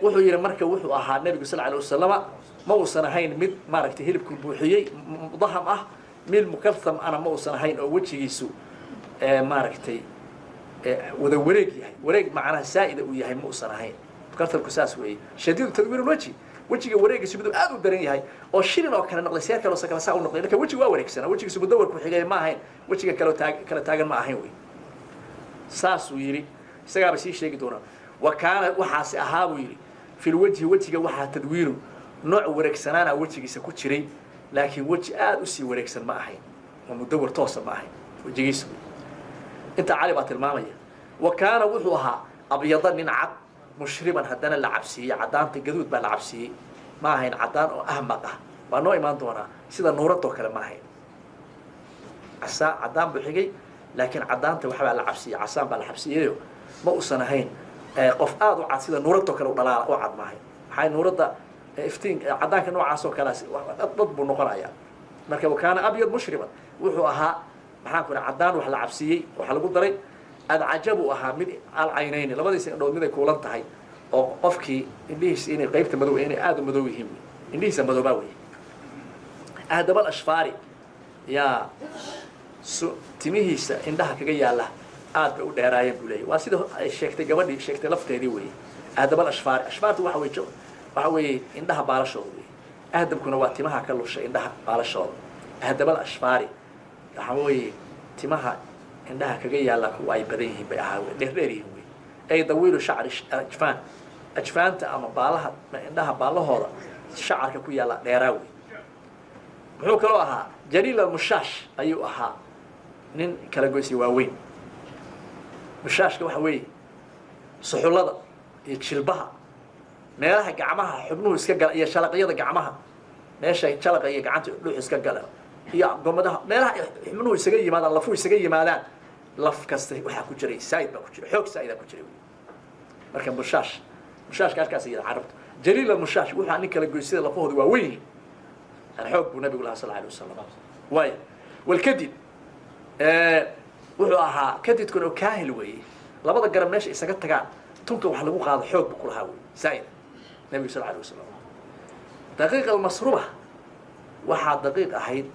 A: wuxuu yidhi marka wuxuu ahaa nebigu sal alay wasalama ma uusan ahayn mid maaragtay hilibku buuxiyey mudaham ah mid mukaltham ana ma uusan ahayn oo wejigiisu maaragtay wada wareeg yahay wareeg macnaha saa'ida uu yahay ma uusan ahayn mukalthamku saas weeye shadiidu tadwiir ulwaji wejiga wareegiisu miduu aad u daran yahay oo shilin oo kale noqday seer kaloo kale saa u noqday marka wejigu waa wareegsanaa wejigiisu mudawarku xigay ma ahayn wejiga kala taagan ma ahayn wey saasuu yidhi isagaaba sii sheegi doonaa wa kaana waxaasi ahaa buu yidhi fil wajhi wejiga waxaa tadwiiru nooc wareegsanaana wejigiisa ku jiray laakiin weji aad u sii wareegsan ma ahayn oo mudawar toosa ma ahayn wejigiisa intaa cali baa tilmaamaya wa kaana wuxuu ahaa abyada nin cad mushriban haddana la cabsiiyey caddaanta gaduud baa la cabsiiyey ma ahayn caddaan oo ahmaq ah waa noo imaan doonaa sida nuuradoo kale ma ahayn caddaan buu xigay laakiin caddaanta waxbaa la cabsiiyey casaan baa la cabsiiyeyo ma uusan ahayn qof aad u cad sida nuuradoo kale u dhalaala u cad maahay maxay nuuradda iftiin caddaanka noocaas oo kaleas dad buu noqonayaa marka wakaana abyad mushriban wuxuu ahaa maxaan ku idhaha caddaan wax la cabsiiyey waxa lagu daray adcajab uu ahaa mid alcaynayni labadiisa indhood mid ay kuulan tahay oo qofkii indhihiisa inay qaybta madow inay aad u madow yihiin indhihiisa madoobaa wey ahdabal ashfaari yaa timihiisa indhaha kaga yaalla aad bay u dheeraayeen buu leeyahy waa sida ay sheegtay gabadhii sheegtay lafteedii weeye ahdabal ashfaari ashfaartu waxa weeye indhaha baalashooda wey ahdabkuna waa timaha ka lusha indhaha baalashooda ahdabal ashfaari waxa weeye timaha indhaha kaga yaalla kuwa ay badan yihiin bay ahaa dheerdheer yihiin wey ay dawiilu shacri ajfaan ajfaanta ama baalaha indhaha baalahooda shacarka ku yaalla dheeraa wey muxuu kaloo ahaa jaliil almushaash ayuu ahaa nin kala goysay waaweyn mushaashka waxa weeye suxullada iyo jilbaha meelaha gacmaha xubnuhu iska gala iyo shalaqyada gacmaha meesha jalaqa iyo gacanta dhuux iska gala iyo gomadaha meelaha xubnuhu isaga yimaadaan lafuhu isaga yimaadaan laf kasta waxaa ku jiray saa'id baa ku jira xoog saa'idaa ku jiray marka mushaashka halkaas yidha carabta jaliil almushaash wuxuu nin kala goysida lafahooda waa weyn yihiin yani xoog buu nabigu lahaa sal alay wasalam waaya walkadid wuxuu ahaa kadidkuna oo kaahil weeye labada garab meesha isaga tagaan tunka wax lagu qaado xoog buu ku lahaa wey saa'ida nabigu sal alay wasalam daqiiq almasruba waxaa daqiiq ahayd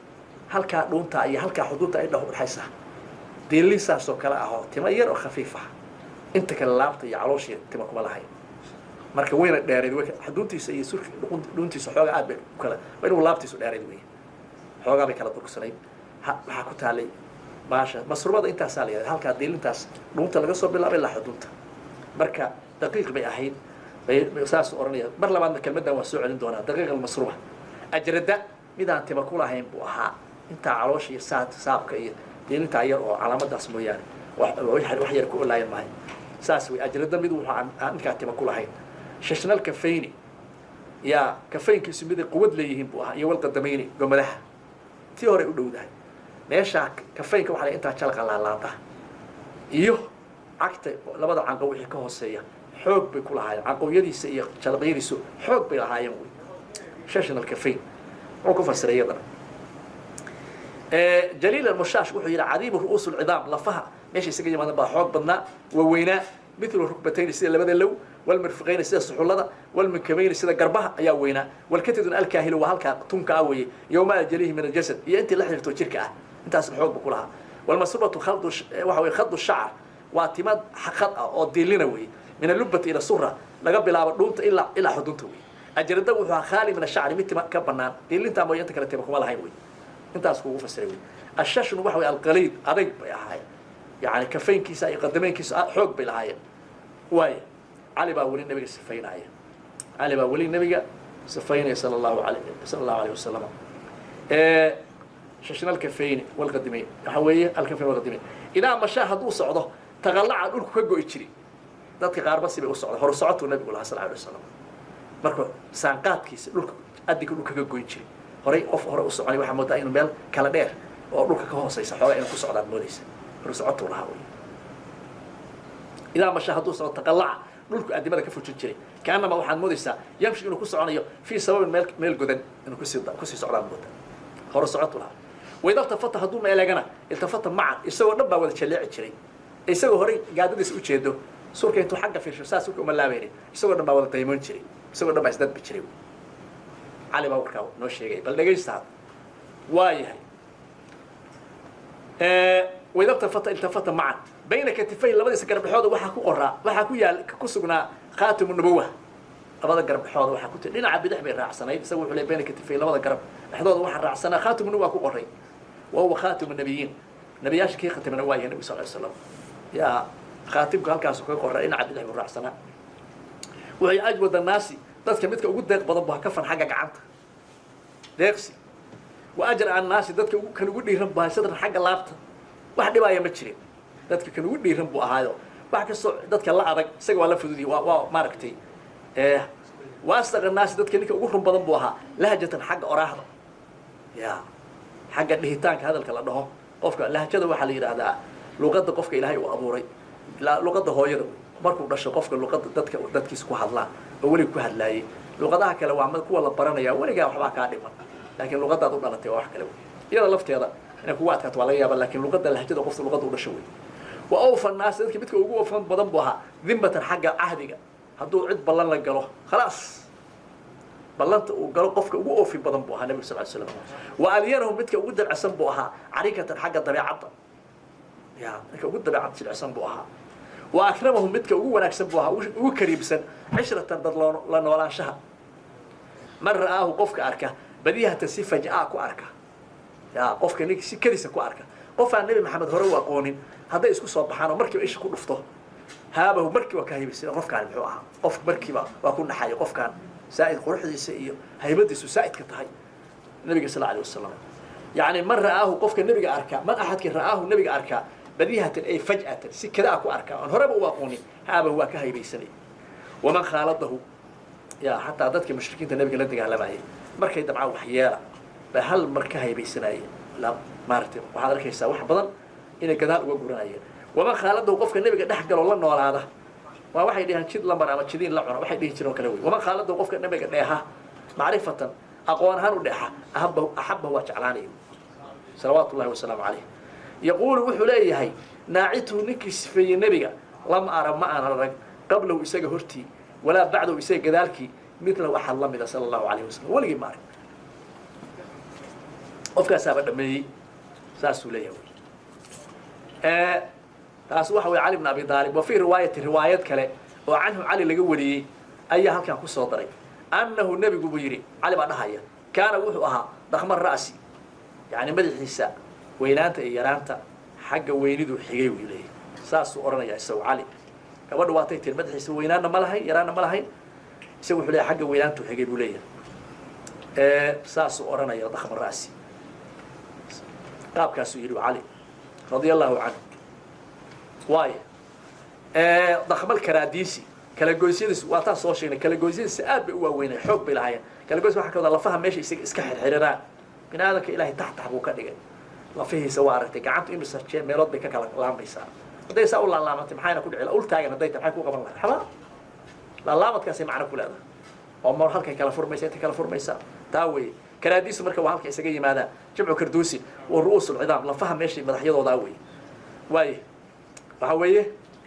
A: halkaa dhuunta iyo halkaa xuduudta ay udhaxaysa diilin saasoo kale ah oo tima yar oo khafiif ah inta kale laabta iyo calooshii tima kuma lahayn marka wayna dheereed xuduuntiisa iyo surka dhuuntiisa xoogaa aad bay u kala waa inuu laabtiisu dheereed wey xoogaa bay kala durgsanayd waxaa ku taalay baasha masrubada intaasaa la yidhahda halkaa diilintaas dhuunta laga soo bilaabay ilaa xuduunta marka daqiiq bay ahayd saas oranaya mar labaadna kelmaddan waa soo celin doonaa daqiiq almasruba ajrada midaan tima ku lahayn buu ahaa intaa caloosha iyo saabka iyo diilintaa yar oo calaamadaas mooyaane wax yar ku olaayan maayo saas wey ajrada mid wuxuu aan ninkaa tima ku lahayn shashnal kafayni yaa kafaynkiisu miday quwad leeyihiin buu ahaa iyo walqadamayni gomadaha tii hore u dhowdahay meeshaa kafaynka waxa la intaa jalqa laalaada iyo cagta labada canqo wixii ka hooseeya xoog bay ku lahaayeen canqowyadiisa iyo jalaqyadiisu xoog bay lahaayeen wey shashnal kafayn wuxuu ku fasiray iyadana jaliil almushaash wuxuu yidhi cadiibu ru'uusu lcidaam lafaha meesha isaga yimaada baa xoog badnaa waaweynaa mithlu rukbatayni sida labada low walmirfiqayni sida suxullada walminkabayni sida garbaha ayaa weynaa walkatidun alkaahilu waa halkaa tunka ah weeye yowma aljalihi min aljasad iyo intii la xiriirto jirka ah intaasna xoog buu ku lahaa walmasrubatu waxa weye khadu shacar waa timad xaqad ah oo diilina weeye min allubbati ila sura laga bilaabo dhuunta ilaa xudunta weeye أجرده وحى خالي من الشعر متى كبنان اللي أنت ما ينتكر تبقى ولا هاي وي أنت أسكو فسر وي الشاش نبحوي القليل أريب يا هاي يعني كفين كيسا يقدمين كيسا حب بالهاي واي علي باولي النبي سفين هاي علي باولي النبي سفين صلى الله عليه وسلم شاشنا الكفين والقدمين حويه الكفين والقدمين إذا ما شاهدوا صعده تغلع دولك كغو يجري dadka qaar basi bay u socdo hor socoto nabiga sallallahu alayhi wasallam marka saanqaadkiisa dhulka adiga dhulka ka goyn jiray horay qof hore u soconay waxa moodaa inuu meel kala dheer oo dhulka ka hooseysa xoolo inuu ku socdaan moodaysa hor socoto lahaa way إذا ما شاهدوا صعد تقلع dhulka adimada ka fujin jiray kaanama waxaan moodaysaa yamshi inuu ku soconayo fi sabab meel godan inuu ku sii socdaan moodaa hor socoto lahaa وإذا التفت هدوم إلى جنا التفت معه يسوي نبى ولا تشلع جري يسوي هوري قاعد يدرس وجهده سور كنتو حاجة في الشمس سور كم لا بيري يسوي نبى ولا تيمون جري يسوي نبى يزداد بجري علي ما وركاو نوش شيء بل دقيق ساعة واي هاي وإذا التفت معه بين كتفي لما يسكر بحوض وحكو قراء وحكو يا كسبنا خاتم النبوة لبدا قرب حوض waxaa ku tii dhinaca bidix bay raacsanayd isagu wuxuu leeyahay katifay labada garab dhexdooda waxa raacsana khaatim nubuwa ku qoray waa khaatim nabiyiin nabiyaasha kii khatimna waa yahay nabi sallallahu alayhi wasallam ya khaatimku halkaas ku qoray dhinaca bidix bay raacsana waxay ajwada naasi dadka midka ugu deeq badan baa ka fan xagga gacanta deeqsi wa ajra an naasi dadka ugu kan ugu dhiiran baa sadar xagga laabta wax dhibaaya ma jirin dadka kan ugu dhiiran buu ahaayo wax ka soo dadka la adag isaga waa la fududii waa maaragtay وأصدق الناس ذات كنيك أقولهم بدن بوها لهجة حق أراهض يا حق النهتان هذا الكلام ده قفك لهجة وحلي هذا لغة قفك إلهي وأبوري لا لغة هو يد مركو رش قفك لغة ذات كيسكو حلا أولي كهل لاي لغة ده كلام عمل كوا الله برنا يا ولا جا وحبا كادما لكن لغة ده ضد على تواح كلام يلا لفت هذا أنا قوات كتوالية بل لكن لغة لهجة قفك لغة ورشوي وأوفى الناس ذات كبتك أقول فهم بدن بوها ذمة حق عهدك hadduu cid ballan la galo khalaas ballanta uu galo qofka ugu oofi badan buu ahaa nabiga sallallahu alayhi wasallam wa aliyanahu midka ugu dabacsan buu ahaa arikatan xagga dabeecadda ya midka ugu dabeecad jilicsan buu ahaa wa akramahu midka ugu wanaagsan buu ahaa ugu kariibsan cishratan dad la noolaanshaha man ra'aahu qofka arka badiyahata si fajaa ku arka ya qofka nig si kadisa ku arka qof aan nabi maxamed hore u aqoonin hadday isku soo baxaan oo markii isha ku dhufto هذا هو مركب وكهيبس قف كان محوها قف مركبة وأكون حي قف كان سائد قرح ذي سئية هيبدس وسائد كتهاي النبي صلى الله عليه وسلم يعني من رآه قف كان النبي أركا من أحد كان رآه النبي أركا بديهة أي فجأة سكذا أكو أركا هرب وأقوني هذا هو كهيبسني ومن خالطه يا حتى عددك مشركين النبي قال لك على معي مركب دمعة وحياة بهل مركب هيبسني لا مارتب وهذا الكيس واحد بدل إلى كذا وقرناية وما خالده وقف النبي قد حق الله نور هذا وواحد يديها شد لمر أما شدين لعنا واحد يجرون كلوي وما خالده وقف النبي قد نيها معرفة أقوانها وديها أحبه وجعلاني صلوات الله وسلام عليه يقول وحليه هي ناعته نكس في النبي لم أرى ما أنا رج قبله يساق هرتي ولا بعده يساق ذلك مثله أحد الله صلى الله عليه وسلم ولا جمار أفكار سابق دمي ساسوليه taas waxa way Ali ibn Abi Talib wa fi riwaayad kale oo anhu Ali laga wariyay ayaa halkan ku soo daray annahu nabigu buu yiri Ali baa dhahaya kaana wuxuu ahaa dhaqmar raasi yaani madaxiisa weynaanta iyo yaraanta xagga weynidu xigay wiilay saas uu oranaya isagu Ali gabadhu waa tay madaxiisa weynaana ma lahayn yaraana ma lahayn isagu wuxuu leeyahay xagga weynaantu xigay buu leeyahay saas uu oranaya dhaqmar raasi qaabkaas uu yiri Ali radiyallahu anhu واي ضخم الكراديسي كلا جوزيدس واتا soo sheegnay kala goysiis aad bay u waaweynay xoog bay lahaayeen kala goys waxa ka wada lafaha meesha iska xirxiraan binaadamka ilaahay taxta buu ka dhigay lafihiisa waa aragtay gacanta inuu sarjeen meelood bay ka kala laamaysaa haday saa u laamatay maxayna ku dhicila ul taagan haday tahay ku qaban lahaa xaba laamadkaas macna ku leedahay oo mar halkay kala furmaysaa inta kala furmaysaa taaway karaadiisu marka waa halka isaga yimaada jimcu karduusi oo ruusul cidaam lafaha meesha madaxyadooda way waxa weeye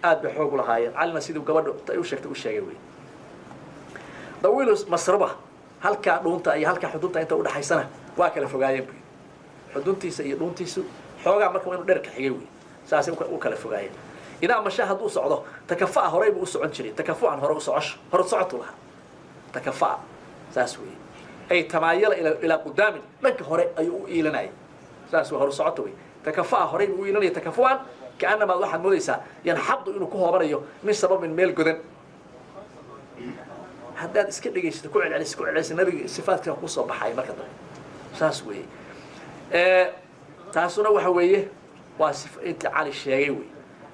A: aad bay xoog u lahaayeen calina sidoo gabadhu ay u sheegay way dawiilus masraba halka dhuunta iyo halka xudunta inta u dhaxaysana waa kala fogaayeen xuduntiisa iyo dhuuntiisu xoogaa marka inuu dheer ka xigay way saas u kala fogaayeen ina mashahad u socdo takafa horay buu u socon jiray takafu aan hore u socosh hore socoto laha takafa ساسوي أي تمايل إلى قدام لك هراء أي إيلناي ساسوي هرو صعطوي تكفأ هراء وإيلناي تكفؤان كأنما الواحد موديسا ينحط إنه كوه بريو من سبب من ميل جدن هذا إسكت ليش تكون على سكون على النبي صفات كم قصة بحاي ما كذا ساسوي تاسونا وحويه واصف أنت على الشيء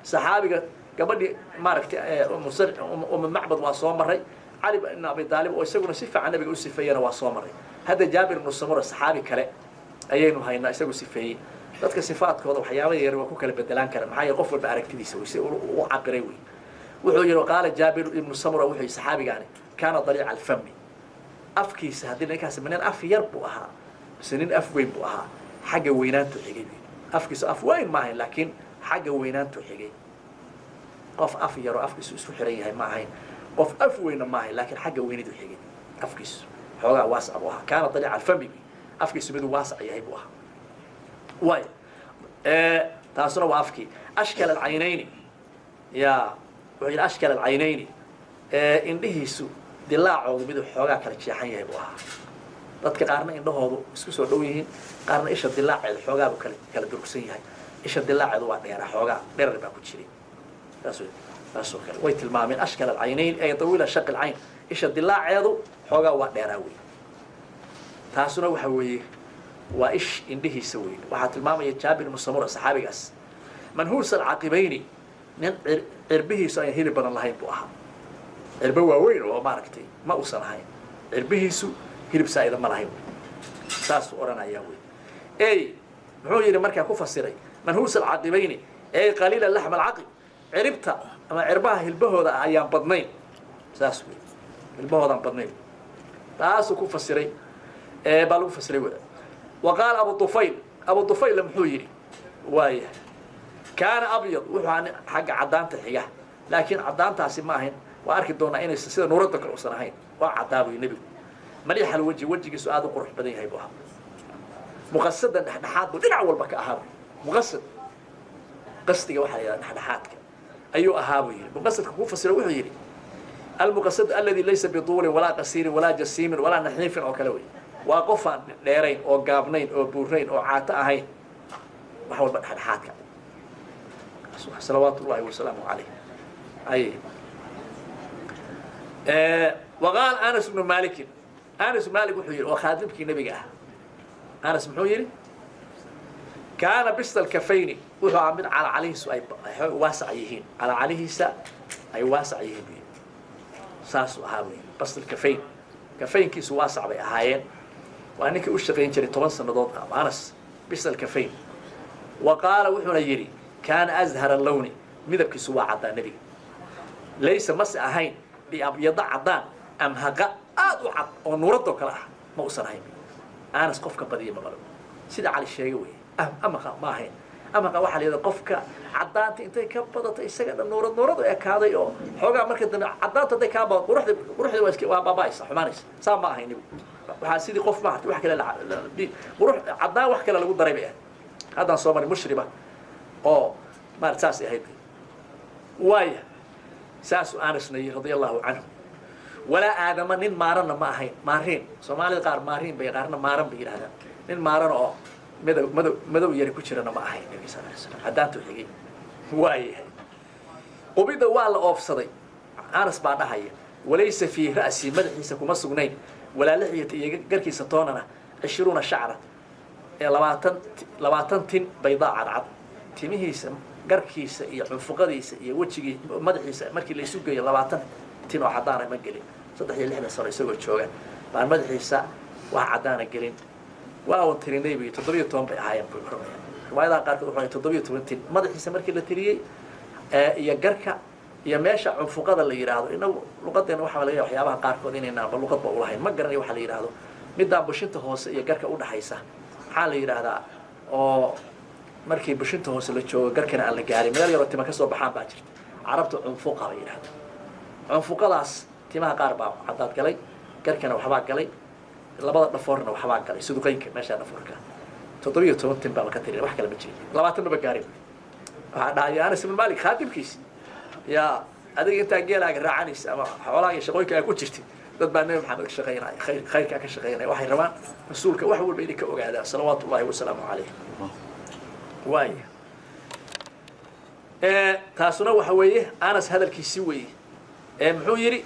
A: صحابي قبل ما ركت مصر ومن معبد واصوم مري علي بن أبي طالب ويسقون صفة عن النبي يقول صفينا واصوم مري هذا جابر بن سمرة الصحابي كله أيينه هاي الناس يسقون صفيه dadka sifaadkooda waxyaabo yar waa ku kala bedelaan kara maxaa yeelay qof walba aragtidiisa uu cabiray way wuxuu yiri qaala jaabir ibn samura wuxuu saxaabigaani kana dariic al-fam afkiisa hadii ninkaas maneen af yar buu ahaa sinin af weyn buu ahaa xagga weynaantu xigay afkiisa af weyn ma ahayn laakiin xagga weynaantu xigay qof af yar oo afkiisa isku xiran yahay ma ahayn qof af weyn ma ahayn laakiin xagga weynaantu xigay afkiisa xoogaa waas abu ahaa kana dariic al-fam afkiisa mid waas yahay buu ahaa واي تاسنا وافكي أشكال العينين يا وعي أشكال العينين إنده سو دلاع عوض بدو حوجا كالشيحين يبوها dadka qaarna indhahoodu isku soo dhow yihiin qaarna isha dilaaceed xoogaa kala durugsan yahay isha dilaaceedu waa dheer xoogaa dheer baa ku jiray taasoo kale way tilmaameen ashkal al-aynayn ay tawila shaq al-ayn isha dilaaceedu xoogaa waa dheeraa weey taasuna waxa weeye وإيش إنده سوي واحد الماما يجابر مصمر الصحابي جس منهوس العقبيني عربه سوي هيل بدن الله يبوها عربه وين وماركتي ما وصل هاي عربه سو هيل بسائد ما لهيب ساس ورنا ياوي أي هو يري مركا كفسري منهوس العقبيني أي قليل اللحم العقب عربتها أما عربها هيلبه هذا أيام بدنين ساس وي هيلبه هذا بدنين ساس كفسري بالو فسري ولا وقال أبو طفيل لم حيري وايه كان أبيض وحنا حق عدانته حياه لكن عدانته سماهن وأركض دونا إنه سيدا نوردك الأسرهين وعدابه النبي مليح الوجه وجهك سؤال قرح بدين هيبوها مقصدا نحن حاد بدين أول بك أهاب مقصد قصدي وحيا نحن حادك أيو أهابه مقصد كوفة سلوه يري المقصد الذي ليس بطول ولا قصير ولا جسيم ولا نحيف أو كلوي وقفان ديرين او غابنين او بورين او عاتا اهين وحول بدخل حادك صلوات الله وسلامه عليه اي وقال انس بن مالك وحير وخادمك نبي انس بن كان بسط الكفين وهو عامل على عليه سؤال واسع يهين على عليه اي واسع يهين ساسو هاوي بسط الكفين كفين كيس واسع بي اهايين وأنك أشتغل جري 10 سنوات أنس بسال كفين وقال وحنا يري كان أزهر اللون مذبك سوا عدا النبي ليس مس أهين بأبيض عدان أم هقا أضعف ونورده كله ما أصنعين أنس قفك بديه مغلو سيد على الشيوي أما ما هين أما واحد إذا قفك عدان أنت كبضت السجد نورد يا كذا يوم حوجا مركز عدان تدي كابا وروح واسك وباباي صح مانيس صار ما هين waxaa sidii qof ma wax kale ruux cadaan wax kale lagu daray baa hada Soomaali mushriba oo martaas ahayd waaya saas Anas nayi radiyallahu anhu wala aadama nin maarana ma ahayn maareen Soomaalida qaar maareen bay qaarna maaran bay yiraahdaan nin maaran oo madow yari ku jirana ma ahayn nabi sallallahu alayhi wasallam hadaantu xigay waaya qubida waa la oofsaday Anas baa dhahaya walaysa fi ra'si madaxiisa kuma sugnayn ولا لحية قركي ستوننا 20 شعرة 20 تن بيضاء عرعض تيميهيس قركيس فقديس وجهي مدحيس markii la isu geeyo 20 tin oo cadaan ah ma gelin 3 sano isagoo jooga baan madaxiisa wax cadaan ah gelin waa tirinay bi 17 bay ahaayeen riwaayada qaarkood waxay 17 tin madaxiisa markii la tiriyay iyo garka iyo meesha cunfuqada la yiraahdo inagu luqadeena waxa laga yaabaa waxyaabaha qaarkood inayna luqad ba u lahayn ma garanay waxa la yiraahdo midda bushinta hoose iyo garka u dhaxaysa waxa la yiraahdaa oo markii bushinta hoose la joogo garkana aan la gaarin meel yar oo tima ka soo baxaan baa jirta carabtu cunfuqa la yiraahdo cunfuqadaas timaha qaar baa cadaad galay garkana waxba galay labada dhafoorna waxba galay suduqaynka meesha dhafoorka 17 tin baa ka tirin wax kale ma jirin 20 ba gaarin waxa dhacay Anas ibn Malik khadimkiisa يا هذا أنت جيلك رعنيس أما حوالي شقويك أكو تشتي dad baa nabi maxamed ka shaqeynaya khayrka ka shaqeynaya waxay rabaan rasuulka wax walba inay ka ogaadaan salawaatullaahi wasalaamu calayh waaya taasuna waxa weeye anas hadalkiisii weeye muxuu yidhi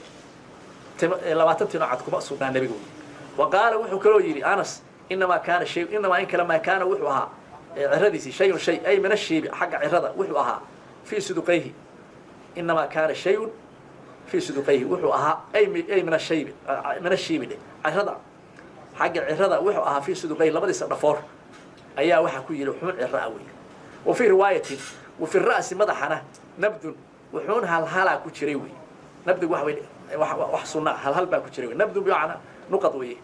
A: 20 tino cad kuma sugnaa nabiga waqaala wuxuu kaloo yidhi anas inamaa kaana shay inamaa in kale maa kaana wuxuu ahaa ciradiisii shayun shay ay min ashiibi xagga cirada wuxuu ahaa fii suduqayhi inamaa kaana shayun fii suduqayhi wuxuu ahaa ay min ashiibi cirada xagga cirada wuxuu ahaa fii suduqayhi labadiisa dhafoor ayaa waxaa ku yidhi xubin cira wey wa fii riwaayatin wa fi ra'si madaxana nabdun wuxuun halhalaa ku jiray wey nabdigu waxa wey wax sunna halhal baa ku jiray wey nabdu bimacnaa nuqad wey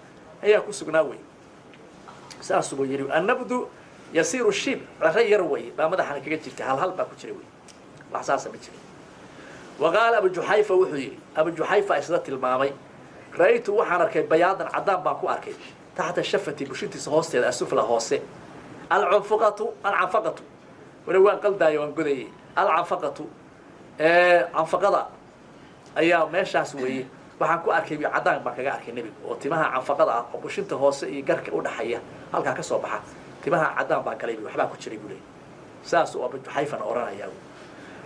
A: ayaa ku sugnaa wey saas buu yidhi annabdu yasiiru shiib ciro yar wey baa madaxana kaga jirtay halhal baa ku jiray wey wax saasa ma jirin waqaala abu juxayfa wuxuu yidhi abu juxayfa isla tilmaamay ra'aytu waxaan arkay bayaadan caddaan baan ku arkay taxta shafati bushintiisa hoosteeda asufla hoose alcanfaqatu wala waan qaldaayo waan godayay alcanfaqatu canfaqada ayaa meeshaas weeye waxaan ku arkay caddaan baan kaga arkay nebiga oo timaha canfaqada ah oo bushinta hoose iyo garka u dhaxaya halkaa ka soo baxa timaha caddaan baan galay waxbaa ku jiray buu leeyay saas oo abu juxayfana oranayaa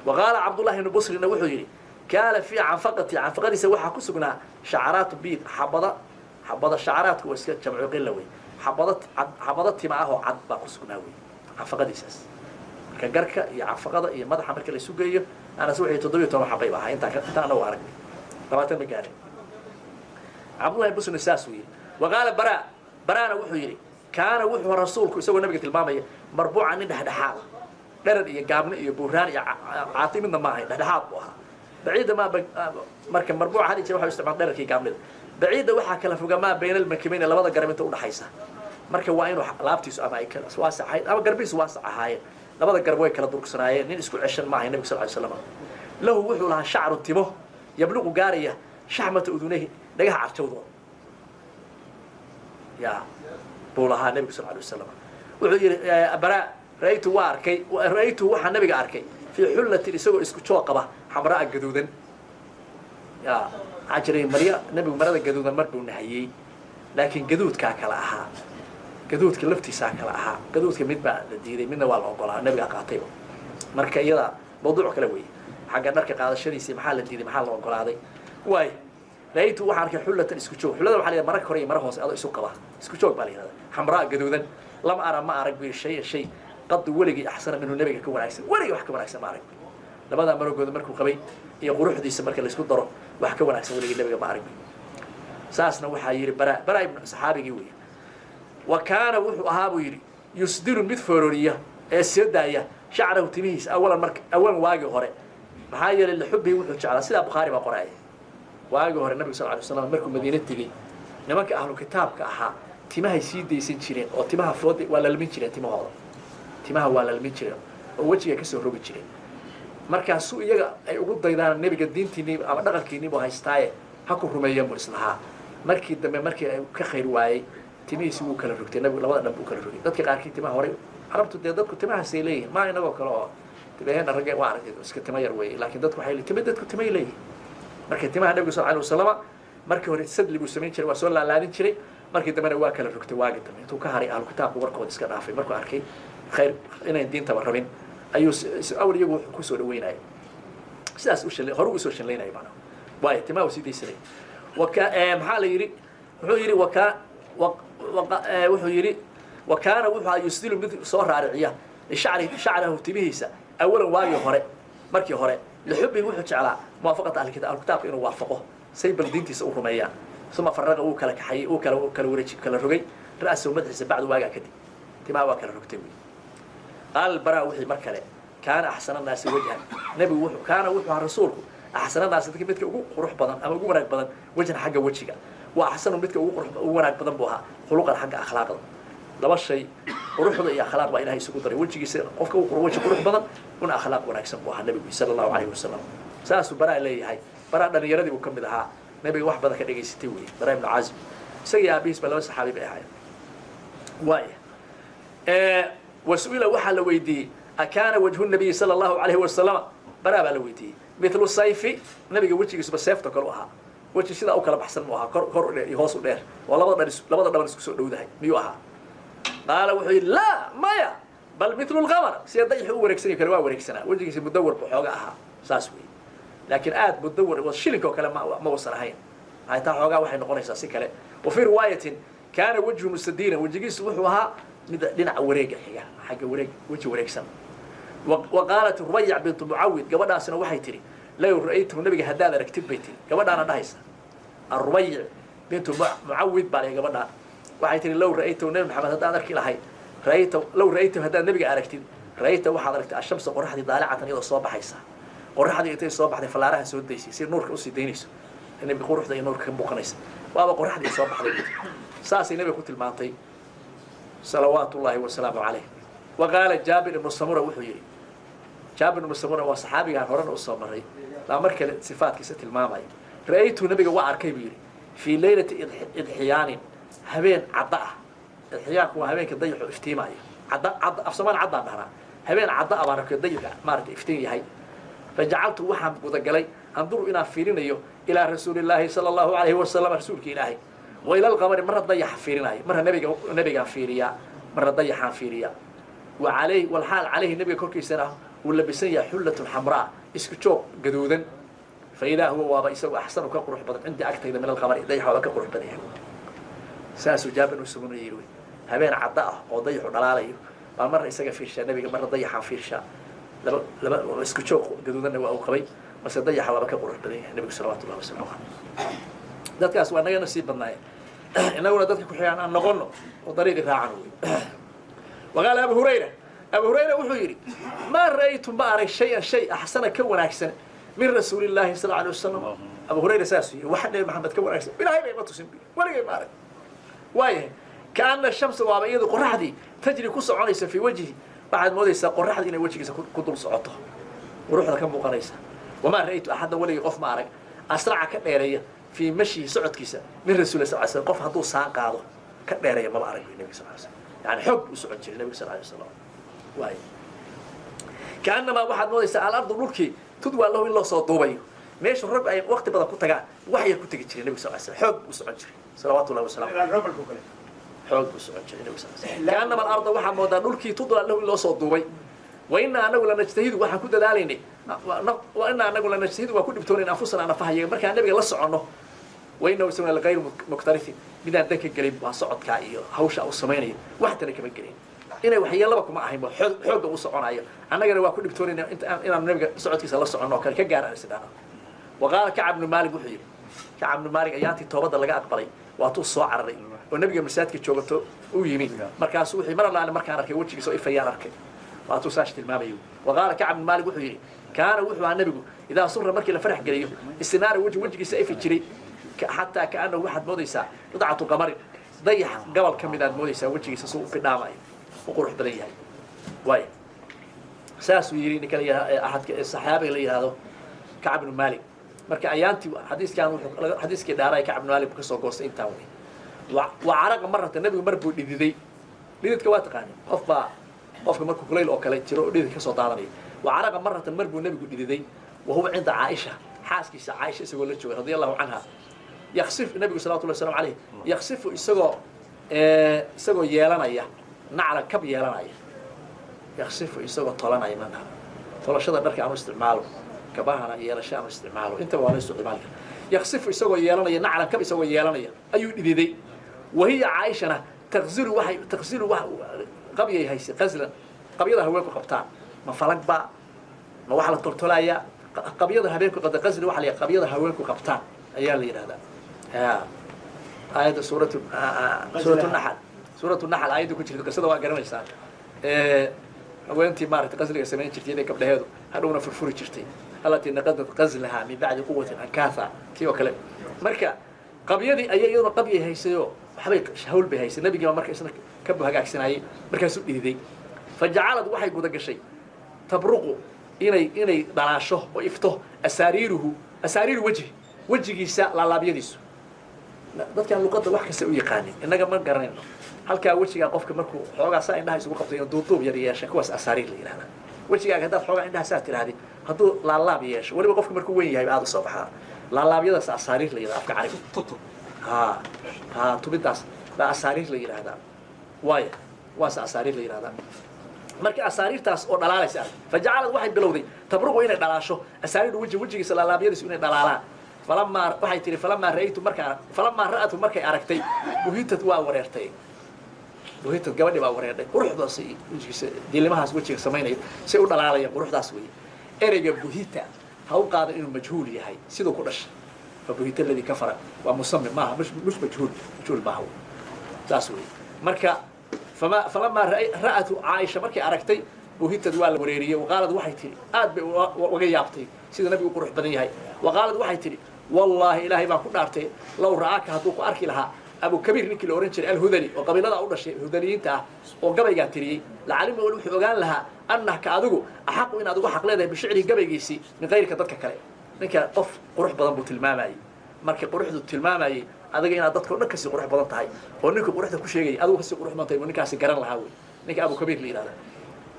A: waqaala cabdullahi ibnu busrina wuxuu yidhi kaana fii canfaqadiisa waxaa ku sugnaa shacaraatu biid xabada shacaraadku waa iska jamcu qilla wey xabado tima ah oo cad baa ku sugnaa wey canfaqadiisaas marka garka iyo canfaqada iyo madaxa marka la isu geeyo anas wixii 17 xabay baa ahaa intaana waa aragnay 20 ma gaarin cabdullahi busrina saas uu yidhi waqaala baraana wuxuu yidhi kaana wuxuu rasuulku isagoo nabiga tilmaamaya marbuucan nin dhexdhexaad dherer iyo gaabne iyo buuraan iyo caati midna ma ahayn dhexdhexaad buu ahaa baciida maa marka marbuuca hadii jira waxa isticmaal dhererkii gaabnida baciida waxaa kala foga maa bayna almankibayn labada garab inta u dhaxaysa marka waa inuu laabtiisu ama ay kala waasaxayd ama garbiisu waasax ahaayeen labada garab way kala durgsanaayeen nin isku ceshan ma ahayn nabiga sallallahu alayhi wasallam lahu wuxuu lahaa shacru timo yabluqu gaaraya shaxmata udunayhi dhagaha carjawdooda yaa buu lahaa nabiga sallallahu alayhi wasallam wuxuu yidhi baraa ra'aytu waxaa nabiga arkay fii xullatin isagoo isku joog qaba xamraa gaduudan yaa waxaa jiray nabigu marada gaduudan mar buu nahayey laakiin gaduudkaa kala ahaa gaduudka laftiisaa kala ahaa gaduudka mid baa la diiday midna waa la ogolaa nabigaa qaatayba marka iyada mawduuc kale weeye xagga dharka qaadashadiisii maxaa la diiday maxaa la ogolaaday waay ra'aytu waxaan arkay xullatan isku joog xullada waxaa la yidhaha mara kore iyo mara hoose adoo isu qaba isku joog baa la yidhahdaa xamraa gaduudan lama ara ma arag bi shay qad weligii axsana minhu nabiga ka wanaagsan weligii wax ka wanaagsan ma arag labadaa maragooda markuu qabay iyo quruxdiisa marka la isku daro wax ka wanaagsan weligii nabiga ma arag saasna waxaa yidhi bara ibnu saxaabigii weeye wa kaana wuxuu ahaa buu yidhi yusdiru mid foororiya ee soo daaya shacrahu timihiisa awalan waagii hore maxaa yeelay lixubbihi wuxuu jeclaa sidaa bukhaari baa qoraya waagii hore nabiga sal alay slam markuu madiine tegey nimanka ahlu kitaabka ahaa timahay sii daysan jireen oo timaha fooda waa lalmin jireen timahooda timaha waa lalmin jireen oo wejiga ka soo rogi jireen markaasuu iyaga ay ugu daydaan nabiga diintiinii ama dhaqankiiniibu haystaaye ha ku rumeeyeen buu islahaa markii dambe markii ay ka khayr waayey timihiisi wuu kala rogtay nabigu labada dhan buu kala rogay dadka qaarkii timaha horay carabtu dee dadku timahaasay leeyihin maa inagoo kale oo timaheena ragge waa aragtay iska tima yar weeye laakiin dadku waxay leeyihin dadku timay leeyihin marka timaha nabigu sal alay wasalama markii hore sadli buu samayn jiray waa soo laalaadin jiray markii dambena waa kala rogtay waagi dambe intuu ka haray ahlu kitaabku warkooda iska dhaafay markuu arkay khayr inayn diintaba rabin ayuu awal iyagu wuxuu kusoo dhaweynaya sidaas hore usoo shanlaynaya maanaa waayo timaha sii daysanay maxaa la yidhi wuxuu yidhi wuxuu yidhi wakaana wuxuu yusdilu mid soo raariciya shacrahu timihiisa awalan waagii hore markii hore lixubbihi wuxuu jeclaa muwaafaqata ahlukitaabka inuu waafaqo say bal diintiisa u rumeeyaan ثم فرق uu kala kaxayay uu kala wareejin kala rogay ra'su madaxiisa bacdu waaga kadib timaa waa kala rogtay qal bara wixii mar kale kaana ahsana naasi wajhan nabi wuxuu kaana wuxuu rasuulku ahsana naasi dadka midka ugu qurux badan ama ugu wanaag badan wajhan xagga wajiga waa ahsanu midka ugu wanaag badan buu ahaa khuluqan xagga akhlaaqda laba shay quruxda iyo akhlaaq waa ilaahay isugu daray wajigiisa qofka uu waji qurux badan una akhlaaq wanaagsan buu ahaa nabiga sallallahu alayhi wasallam saasu bara leeyahay bara dhalinyaradii uu kamid ahaa nabiga wax badan ka dhageysatay weey bara ibn azib isaga aabiis baa laba saxaabi bay ahaayeen waay wasuila waxa la weydiiyay akaana wajhu nabiy sallallahu alayhi wasallam bara baa la weydiiyay mithlu sayfi nabiga wajigiisa seefta kale ahaa weji sidaa u kala baxsan mu ahaa kor iyo hoos u dheer oo labada dhaban isku soo dhowdahay miyuu ahaa qaala wuxuu yidhi laa maya bal mitlu lqamar sida dayaxu u wareegsanay kale waa wareegsanaa wejigiisa mudawar buu xooga ahaa saas weeye laakiin aad mudawar shilinka oo kale ma wasan ahayn taa xoogaa waxay noqonaysaa si kale wa fii riwaayatin kaana wajhu mustadiiran wejigiisu wuxuu ahaa mid dhinaca wareega xiga xagga weji wareegsan wa qaalat rubayac bintu mucawid gabadhaasina waxay tidhi low ra'aytahu nabiga haddaad aragtid bay tihi gabadhaana dhahaysa الربيع بنت معود بالي قبلها waxay tiri low ra'aytu nabi maxamed hadaan arki lahay low ra'aytu hadaan nabiga aragtid ra'aytu waxaad aragtay ashamsa qorraxdii daalacatan iyadoo soo baxaysa qorraxdii intay soo baxday falaaraha soo daysay si nuurka u sii daynayso nabiga quruxda iyo nuurka ka muuqanaysa waaba qorraxdii soo baxday saasay nabiga ku tilmaantay salawaatullaahi wasalaamu calayh waqaala jaabir ibnu samura wuxuu yidhi jaabir ibnu samura waa saxaabigaan horena u soo maray laa mar kale sifaadkiisa tilmaamaya ra'aytu nabiga waa arkay buu yidhi fii leylati idxiyaanin habeen cadda ah idxiyaanku waa habeenka dayaxu iftiimaayo cadda af soomaali caddaan dhahnaa habeen cadda ah baan arkay dayaxu maaragtay iftiin yahay fajacaltu waxaan gudagalay anduru inaan fiirinayo ilaa rasuulillaahi sala allahu calayhi wasalam rasuulka ilaahay wa ila alqamari marra dayaxa fiirinaayo marra nabigaan fiiriyaa marra dayaxaan fiiriyaa wa calayh walxaal calayhi nabiga korkiisana wuu labisan yahay xullatun xamraa isku joog gaduudan فإذا هو وابا يسوي أحسن وكقروح بدن عندي أكتر من القمر ضيح ولا كقروح بدن ساسو جاب المسلمون يروي هبين عضاء وضيح ودلالي مرة يسقى في الشام النبي مرة ضيح في الشام لما اسكتشوق جدودنا أو قبي بس ضيح ولا كقروح بدن النبي صلى الله عليه وسلم ده كاس وأنا نصيب بالناي إنه ولا ذاتك كحيان أن نغنو وطريق عنه وقال أبو هريرة وحيري ما رأيتم بارك شيء أحسن كون أحسن من رسول الله صلى الله عليه وسلم أبو هريرة ساسي وحنا محمد كون أحسن بلا هاي ما تسمى ولا جاي مارك وايه كأن الشمس وابيض قرحدي تجري كوس عنيسة في وجهي بعد ما يسا قرحدي إن وجهي كدول صعطه وروح لك كم قريسة وما رأيت أحد ولا يقف معك أسرع كبيرية في مشي سعد كيسة من رسول الله صلى الله عليه وسلم قف هدو ساق قاضه كبيرية ما بعرف النبي صلى الله عليه وسلم يعني حب وسعد النبي صلى الله عليه وسلم وايه كأنما واحد ما يسا على الأرض ملكي تدوى الله إلا صوتوبيه ماشي الرب أي وقت بدأ كنت جا وحي كنت جري النبي صلى الله عليه وسلم حب وسعد صلوات الله وسلامه حب وسعد النبي صلى الله عليه وسلم كأنما الأرض واحد ما ملكي تدوى الله إلا صوتوبيه وإن أنا ولا نجتهد واحد كده داليني وإن أنا ولا نجتهد وكل بتونين أنفسنا أنا فهي مركز النبي لص عنه وإنه يسمون الغير مكترثين بدأ ذاك القريب وصعد كعيه هوش أو الصميني واحد أنا كمان قريب إنه وحيا الله بكم أحيم حوج وصعون عيه أنا قال وكل بتونين أنت أنا النبي صعد كيس لص عنه كان كجار على سدانا وقال كعب بن مالك وحيي كعب بن مالك أياتي توبة لقى أقبلي وأتوصى على الرئي والنبي مساتك تشوفته ويمين مركز وحي مر الله على مركز ركي وجهك سوي فيا ركي وأتوصاشت المامي وقال كعب بن مالك وحيي كان وحي عن النبي إذا صر مركز لفرح قريه استنار وجهك سيف جري حتى كأنه واحد موديسا قطعة قمر ضيح قبل كم من الموديسا وجهك سوق في النامي وقروح بدنيا واي ساس ويريني كان أحد الصحابة اللي هذا كعب بن مالك مركز أيانتي حديث كداري كعب بن مالك بكسر قوس إنتاوني وعرق مرة النبي مربو لذي كواتقاني قف مركو قليل أو كلي ترو لذي كسر طالني وعرق مرة مربو النبي لذي وهو عند عائشة حاسكيس عائشة يقول لك رضي الله عنها يخسف النبي صلى الله عليه وسلم عليه يخسف يسقو يلانيا نعل كب يلانيا يخسف يسقو طلانيا منها طلاشة بركة عم استعماله كباهنا يلاشة عم استعماله أنت ولا استعمالك يخسف يسقو يلانيا نعل كب يسقو يلانيا أيو ذي وهي عائشة تغزل واحد قبيه هيس غزلا قبيضة هواك قبطان ما فلك با ما واحد الطلطلايا قبيضة هبيك قد غزل واحد قبيضة هواك قبطان أيها اللي هذا آية سورة النحل آية كنت قصة واقرنا إنسان وأنت مارت غزل سمين شرتي ذيك قبل هذا هذونا في الفرج شرتي التي نقدت غزلها من بعد قوة أنكاثا كي وكلام مركا قبيضة أي يوم قبيه هيسيو حبيك شهول بهيس النبي جمع مركا سنة كبه هجاك سناي مركا سوء ذي فجعلت واحد قد شيء تبرقه إني دلاشه وإفته أسارير وجهه لا بيديسو dadka luqada wax kasta u yaqaanin inaga ma garanayno halka wajiga qofka markuu xoogaa saa indhaha isugu qabtay duuduub yar yeesha kuwaas asaariir la yiraahdo wajiga hadaad xoogaa indhaha saa tiraahdi haduu laalaab yeesho waliba qofka markuu weyn yahay aad u soo baxaa laalaabyadaas asaariir la yidhahda afka carabi ha tubidaas baa asaariir la yidhaahdaa waaya waase asaariir la yidhahdaa marka asaariirtaas oo dhalaalaysa fajacalad waxay bilowday tabruqu inay dhalaasho asaariir wejigiisa laalaabyadiisu inay dhalaalaan falamaa waxay tihi falamaa ra'atu markay aragtay buhitad waa wareertay buhitad gabadhi baa wareerdhay quruxdaas wejigiisa diilimahaas wejiga samaynaya say u dhalaalaya quruxdaas weeye ereyga buhita ha u qaadan inuu majhuul yahay siduu ku dhashay فبهت الذي كفر ومصمم معها مش مجهول معه تاسوي مركا فلما رأت عائشة مركي أركتي بهت دوال مريرية وقالت وحي تري وغيابتي سيد النبي يقول روح بدني هاي وقالت وحي تري والله إلهي ما كنا أرتي لو رآك هدوك أركي لها أبو كبير نيكي الأورنجري الهذلي وقبيلة أول شيء هذليين تا وقبل جاتري لعلم يقولوا وقال لها أنه كأدوكو أحق إن أدوكو حق لها بشعري قبل جيسي من غير كذلك كلام ninka qof qurux badan buu tilmaamayay markii quruxdu tilmaamayay adiga inaad dadka dhan kasi qurux badan tahay oo ninka quruxda ku sheegay adigu kasi qurux badan tahay ninkaasi garan lahaa way ninka Abu Kabiir la yiraahdo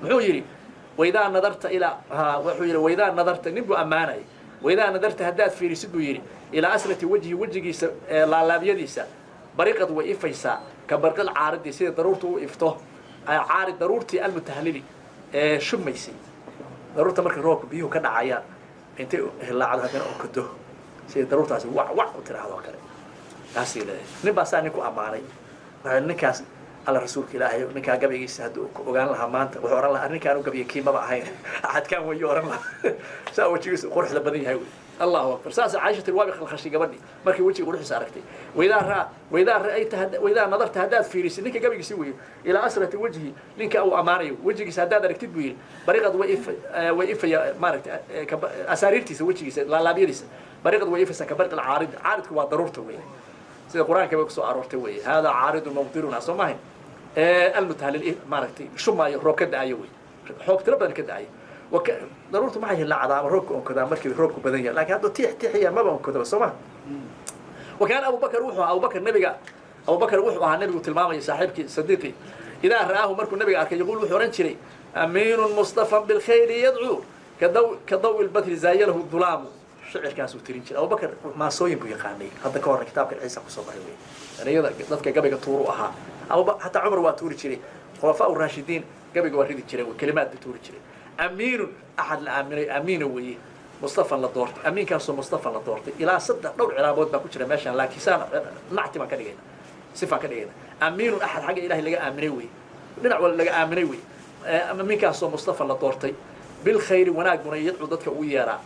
A: muxuu yiri waydaa nadarta ila wuxuu yiri waydaa nadarta nibu amaanay waydaa nadarta hadaad fiirisid buu yiri ila asrati wajigiisa laalaabyadiisa bariqad way ifaysa ka barqal caaridi sida daruurtu u ifto caarid daruurtii almutahlili shumaysi daruurta markii roobku biyuhu ka dhacayaan انت هلا على هذا اوكدو سي ضرورت اسي وع وتراهدو كره تاسي له نبا سانيكو اماني نكاس على رسولك الله نكا غبيغيس هادو اوغان لها مانتا و هوران لها نكا غبيغي كيما با ahayn حد كان ويو هوران لها سا وجيس قرخ لا بدن yahay الله اكبر ساس عائشه الوابخ الخشي غبدي markii wajiga qurxis aragtay wayda ra'ayta wayda nadarta hadaad fiirisid ninka gabigiisi weeyo ila asrati wajhi ninka uu amaanayo wajigiisa hadaad aragtid buu yiri bariqad way ifaya maaragta asaariirtiisa wajigiisa laalaabyadiisa bariqad way ifaysa ka barqal caaridku waa daruurta weeye sida quraanka bay ku soo aroortay weeye hada caaridu mawdiruna soomahay المتهلل maaragtay shumayo roob ka daayo weeye xoog tira badan ka daayo ضرورته ما هي اللعبة روك كذا مركب روك بدنيا لكن هذا تيح هي ما بون كذا بس ما وكان أبو بكر أبو بكر وحوه النبي وتلمامي صاحبك صديقي إذا رآه مركب النبي أركي يقول وحورنشري أمين مصطفى بالخير يدعو كضوء البدر زايله الظلام شعر كاسو ترينشري أبو بكر ما صوين بيقاني هذا كور كتاب العيسى قصبه وي يعني هذا ضدك قبل طورو أها حتى عمر واتوري خلفاء الراشدين قبل وريد تشري وكلمات بتوري تشري أمين أحد الأمير أمين وي مصطفى للدورت أمين كان مصطفى للدورت إلى صدق دور عرابات بكتير ماشي لكن سام نعتي ما كدينا صفة كدينا أمين أحد حاجة إلهي لقى أمين وي ننع ولا لقى أمين وي أمين كان مصطفى للدورت بالخير وناق من يدعو ويارا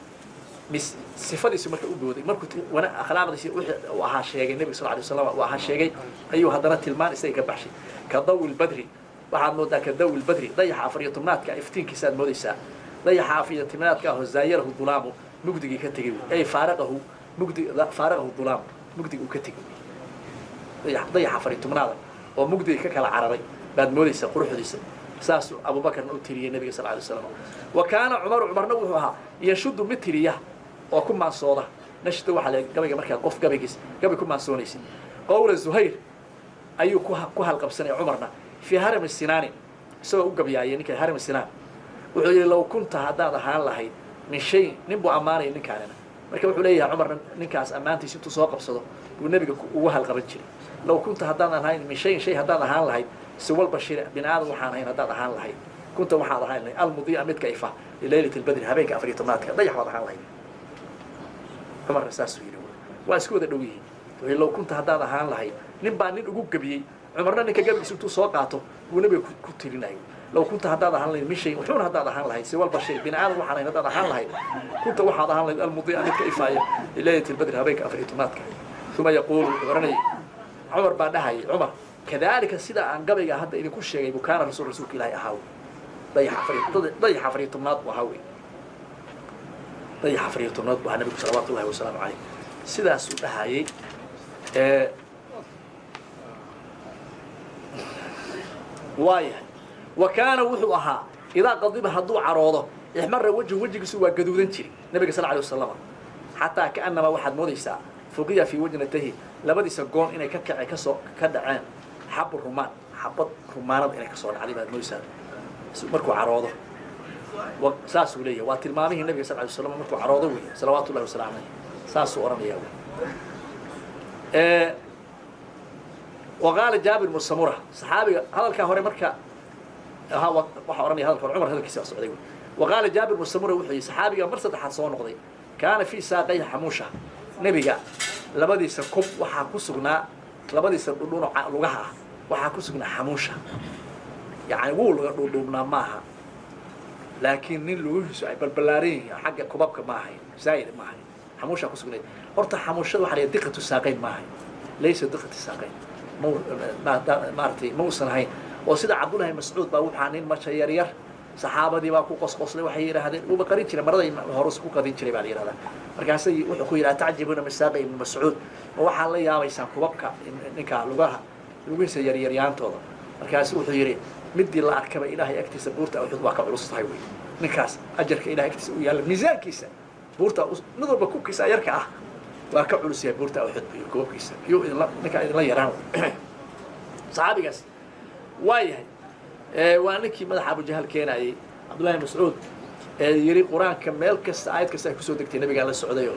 A: مس صفة دي سمك أبودي مركوت وأنا أخلاق دي وها شيء النبي صلى الله عليه وسلم وها شيء أيوه هذا المال استيقظ بحشي كضوء البدري waxaad moodaa ka dawl badri dayaxa afariyatumnaadka iftiinkiisa moodaysa dayaxa afariyatumnaadka oo zaayirhu dulaamu mugdigi ka tagay ay faaraqahu dulaam mugdigi uu ka tagay dayaxa afariyatumnaada oo mugdigi ka kala cararay baad moodaysa quruxdiisa saas Abu Bakar uu tiriyay nabiga sallallahu alayhi wasallam wa kaana Umarna wuxuu ahaa yashudu mitriya oo ku maansooda nashta waxa la gabayga markaa qof gabaygiis gabay ku maansoonaysin qowla Zuhayr ayuu ku halqabsanay Umarna في هرم السنان سوى قبيا يعني هرم السنان وحولي لو كنت هذا هان لهي من شيء نبو أماني نكاننا مركب حولي عمر نكاس أمانتي ستو سواق بصدو والنبي وهل قبتشري لو كنت هذا هان من شيء هذا هان لهي سوى البشير بن آدم وحان هين هذا هان لهي كنت وحان هين المضيء مد كيفا لليلة البدر هبيك أفريت ماتك ضيح هذا هان لهي عمر رساس ويلو واسكود الدويه لو كنت هذا هان لهي نبا نقول قبيا عمرنا إنك جاب سوتو ساقاته ونبي كتيرنا لو كنت هذا هان لي مشي وحون هذا هان لهي سوى البشير بن آدم وحان هذا هان لهي كنت وحان هان لهي المضيء مد كيفا ليلة البدر هبيك أفريت ماتك ثم يقول عمر بعدها عمر كذلك السيدة عن قبل هذا إذا كل شيء وكان رسولك الله أهاوي ضيح فريق الناط وهاوي ضيح فريق الناط وهنبي صلوات الله وسلام عليه سيدة سودة هاي وايه وكان وحوها إذا قضب هدو عروضه يحمر وجه سوى قدودن تري النبي صلى الله عليه وسلم حتى كأنما واحد موديسا فوقيا في وجنته لبدي سجون إنك كسو كدعان حب الرمان حبط رمانة إنك كسو علي بعد موديسا مركو عروضه وساس وليه واتلمامه النبي صلى الله عليه وسلم مركو عروضه صلوات الله وسلامه ساس ورمي وقال جابر بن سمرة صحابي هذا الكهوري مركا ها waxa oranay hadalka Umar hadalkiisa socday وقال جابر بن سمرة وحي صحابي مرصد حد soo noqday كان في ساقي حموشة نبيga labadiisa kub waxa ku sugnaa labadiisa dhudhun lugaha waxa ku sugnaa xamuusha yaani wuu laga dhudhubnaa maaha laakiin nin lugihiisu ay balbalaarin xagga kubabka maahay zaid maahay xamuusha ku sugnaa horta xamuushada waxa ay diqatu saaqayn maahay laysa diqatu saaqayn maartay muusan hayn oo sida Abdullah Mas'ud baa waxaan in marka yar yar saxaabadii baa ku qosqoslay waxay yiraahdeen uu baqari jiray marada hoos ku qadin jiray baa la yiraahdaa markaasay wuxuu ku yiraahdaa taajibuna Mas'ud ibn Mas'ud waxa la yaabaysan kubabka ninka lugihiisa yar yar yaantooda markaas wuxuu yiri midii la arkaba Ilaahay agtiisa buurta Uhud waa ka culus tahay way ninkaas ajarka Ilaahay agtiisa uu yaal miisaankiisa buurta midba ku kiisa yarka ah waa ka culus yahay buurta Uhud kubabkiisa iyo ninka la yaraan saxaabigaas waayahay وأنك مدح أبو جهل كان أي عبد الله مسعود يري قرآن كمل كس آيات كس كسود دكتي نبي قال السعودية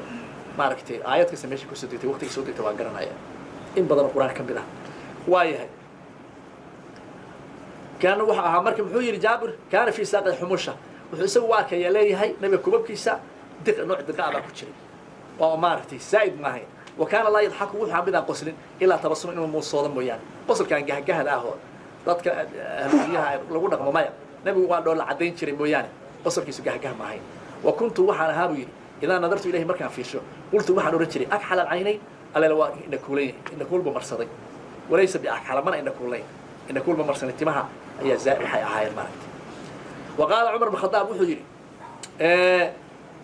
A: ما ركتي آيات كس ماشي كسود دكتي وقت كسود دكتي واقرنا آية إن بدل القرآن كم بلا وايه كان وح مركب حوير جابر كان في ساق الحموشة وحسوا واك يلي هاي نبي كوب كيسا دق نوع دقاء على كشري وما ركتي زايد ما هي وكان الله يضحك وح بدأ قصل إلا تبصم إنه موصول ميان قصل كان جه هذا dadka ahliyaha lagu dhaqmo maya nabigu waa dhool cadeyn jiray mooyaan qosarkiisu gahgah ma ahayn wa kuntu waxaan ahaa yiri idan nadartu ilayhi markaan fiirsho qultu waxaan oran jiray akhal al-aynay alla waa inda kuulay inda kuulba marsaday walaysa bi akhal mana inda kuulay inda kuulba marsanay timaha ayaa zaay waxay ahaayeen maaragtay وقال عمر بن الخطاب wuxuu yiri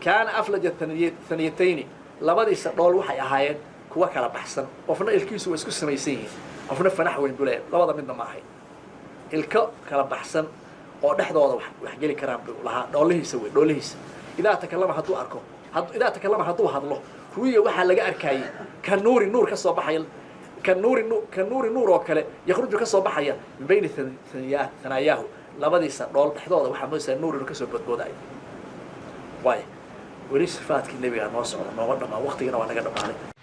A: كان افلج الثنيتين labadiisa dhool waxay ahaayeen kuwa kala baxsan qofna ilkiisu isku sameeyay qofna fanax weyn duleed labada midna ma ahayn ilka kala baxsan oo dhexdooda wax gali karaan laha dhoolihiisa idaa takallama haduu hadlo ruuya waxa laga arkay kan nuur ka soo baxay kan nuur oo kale yakhruju ka soo baxaya bayna thaniyaahu labadiisa dhool dhexdooda waxa mooysa nuur ka soo badbooday way wali sifaadkii nabiga noo socdo noo dhama waqtigana waa naga dhamaanay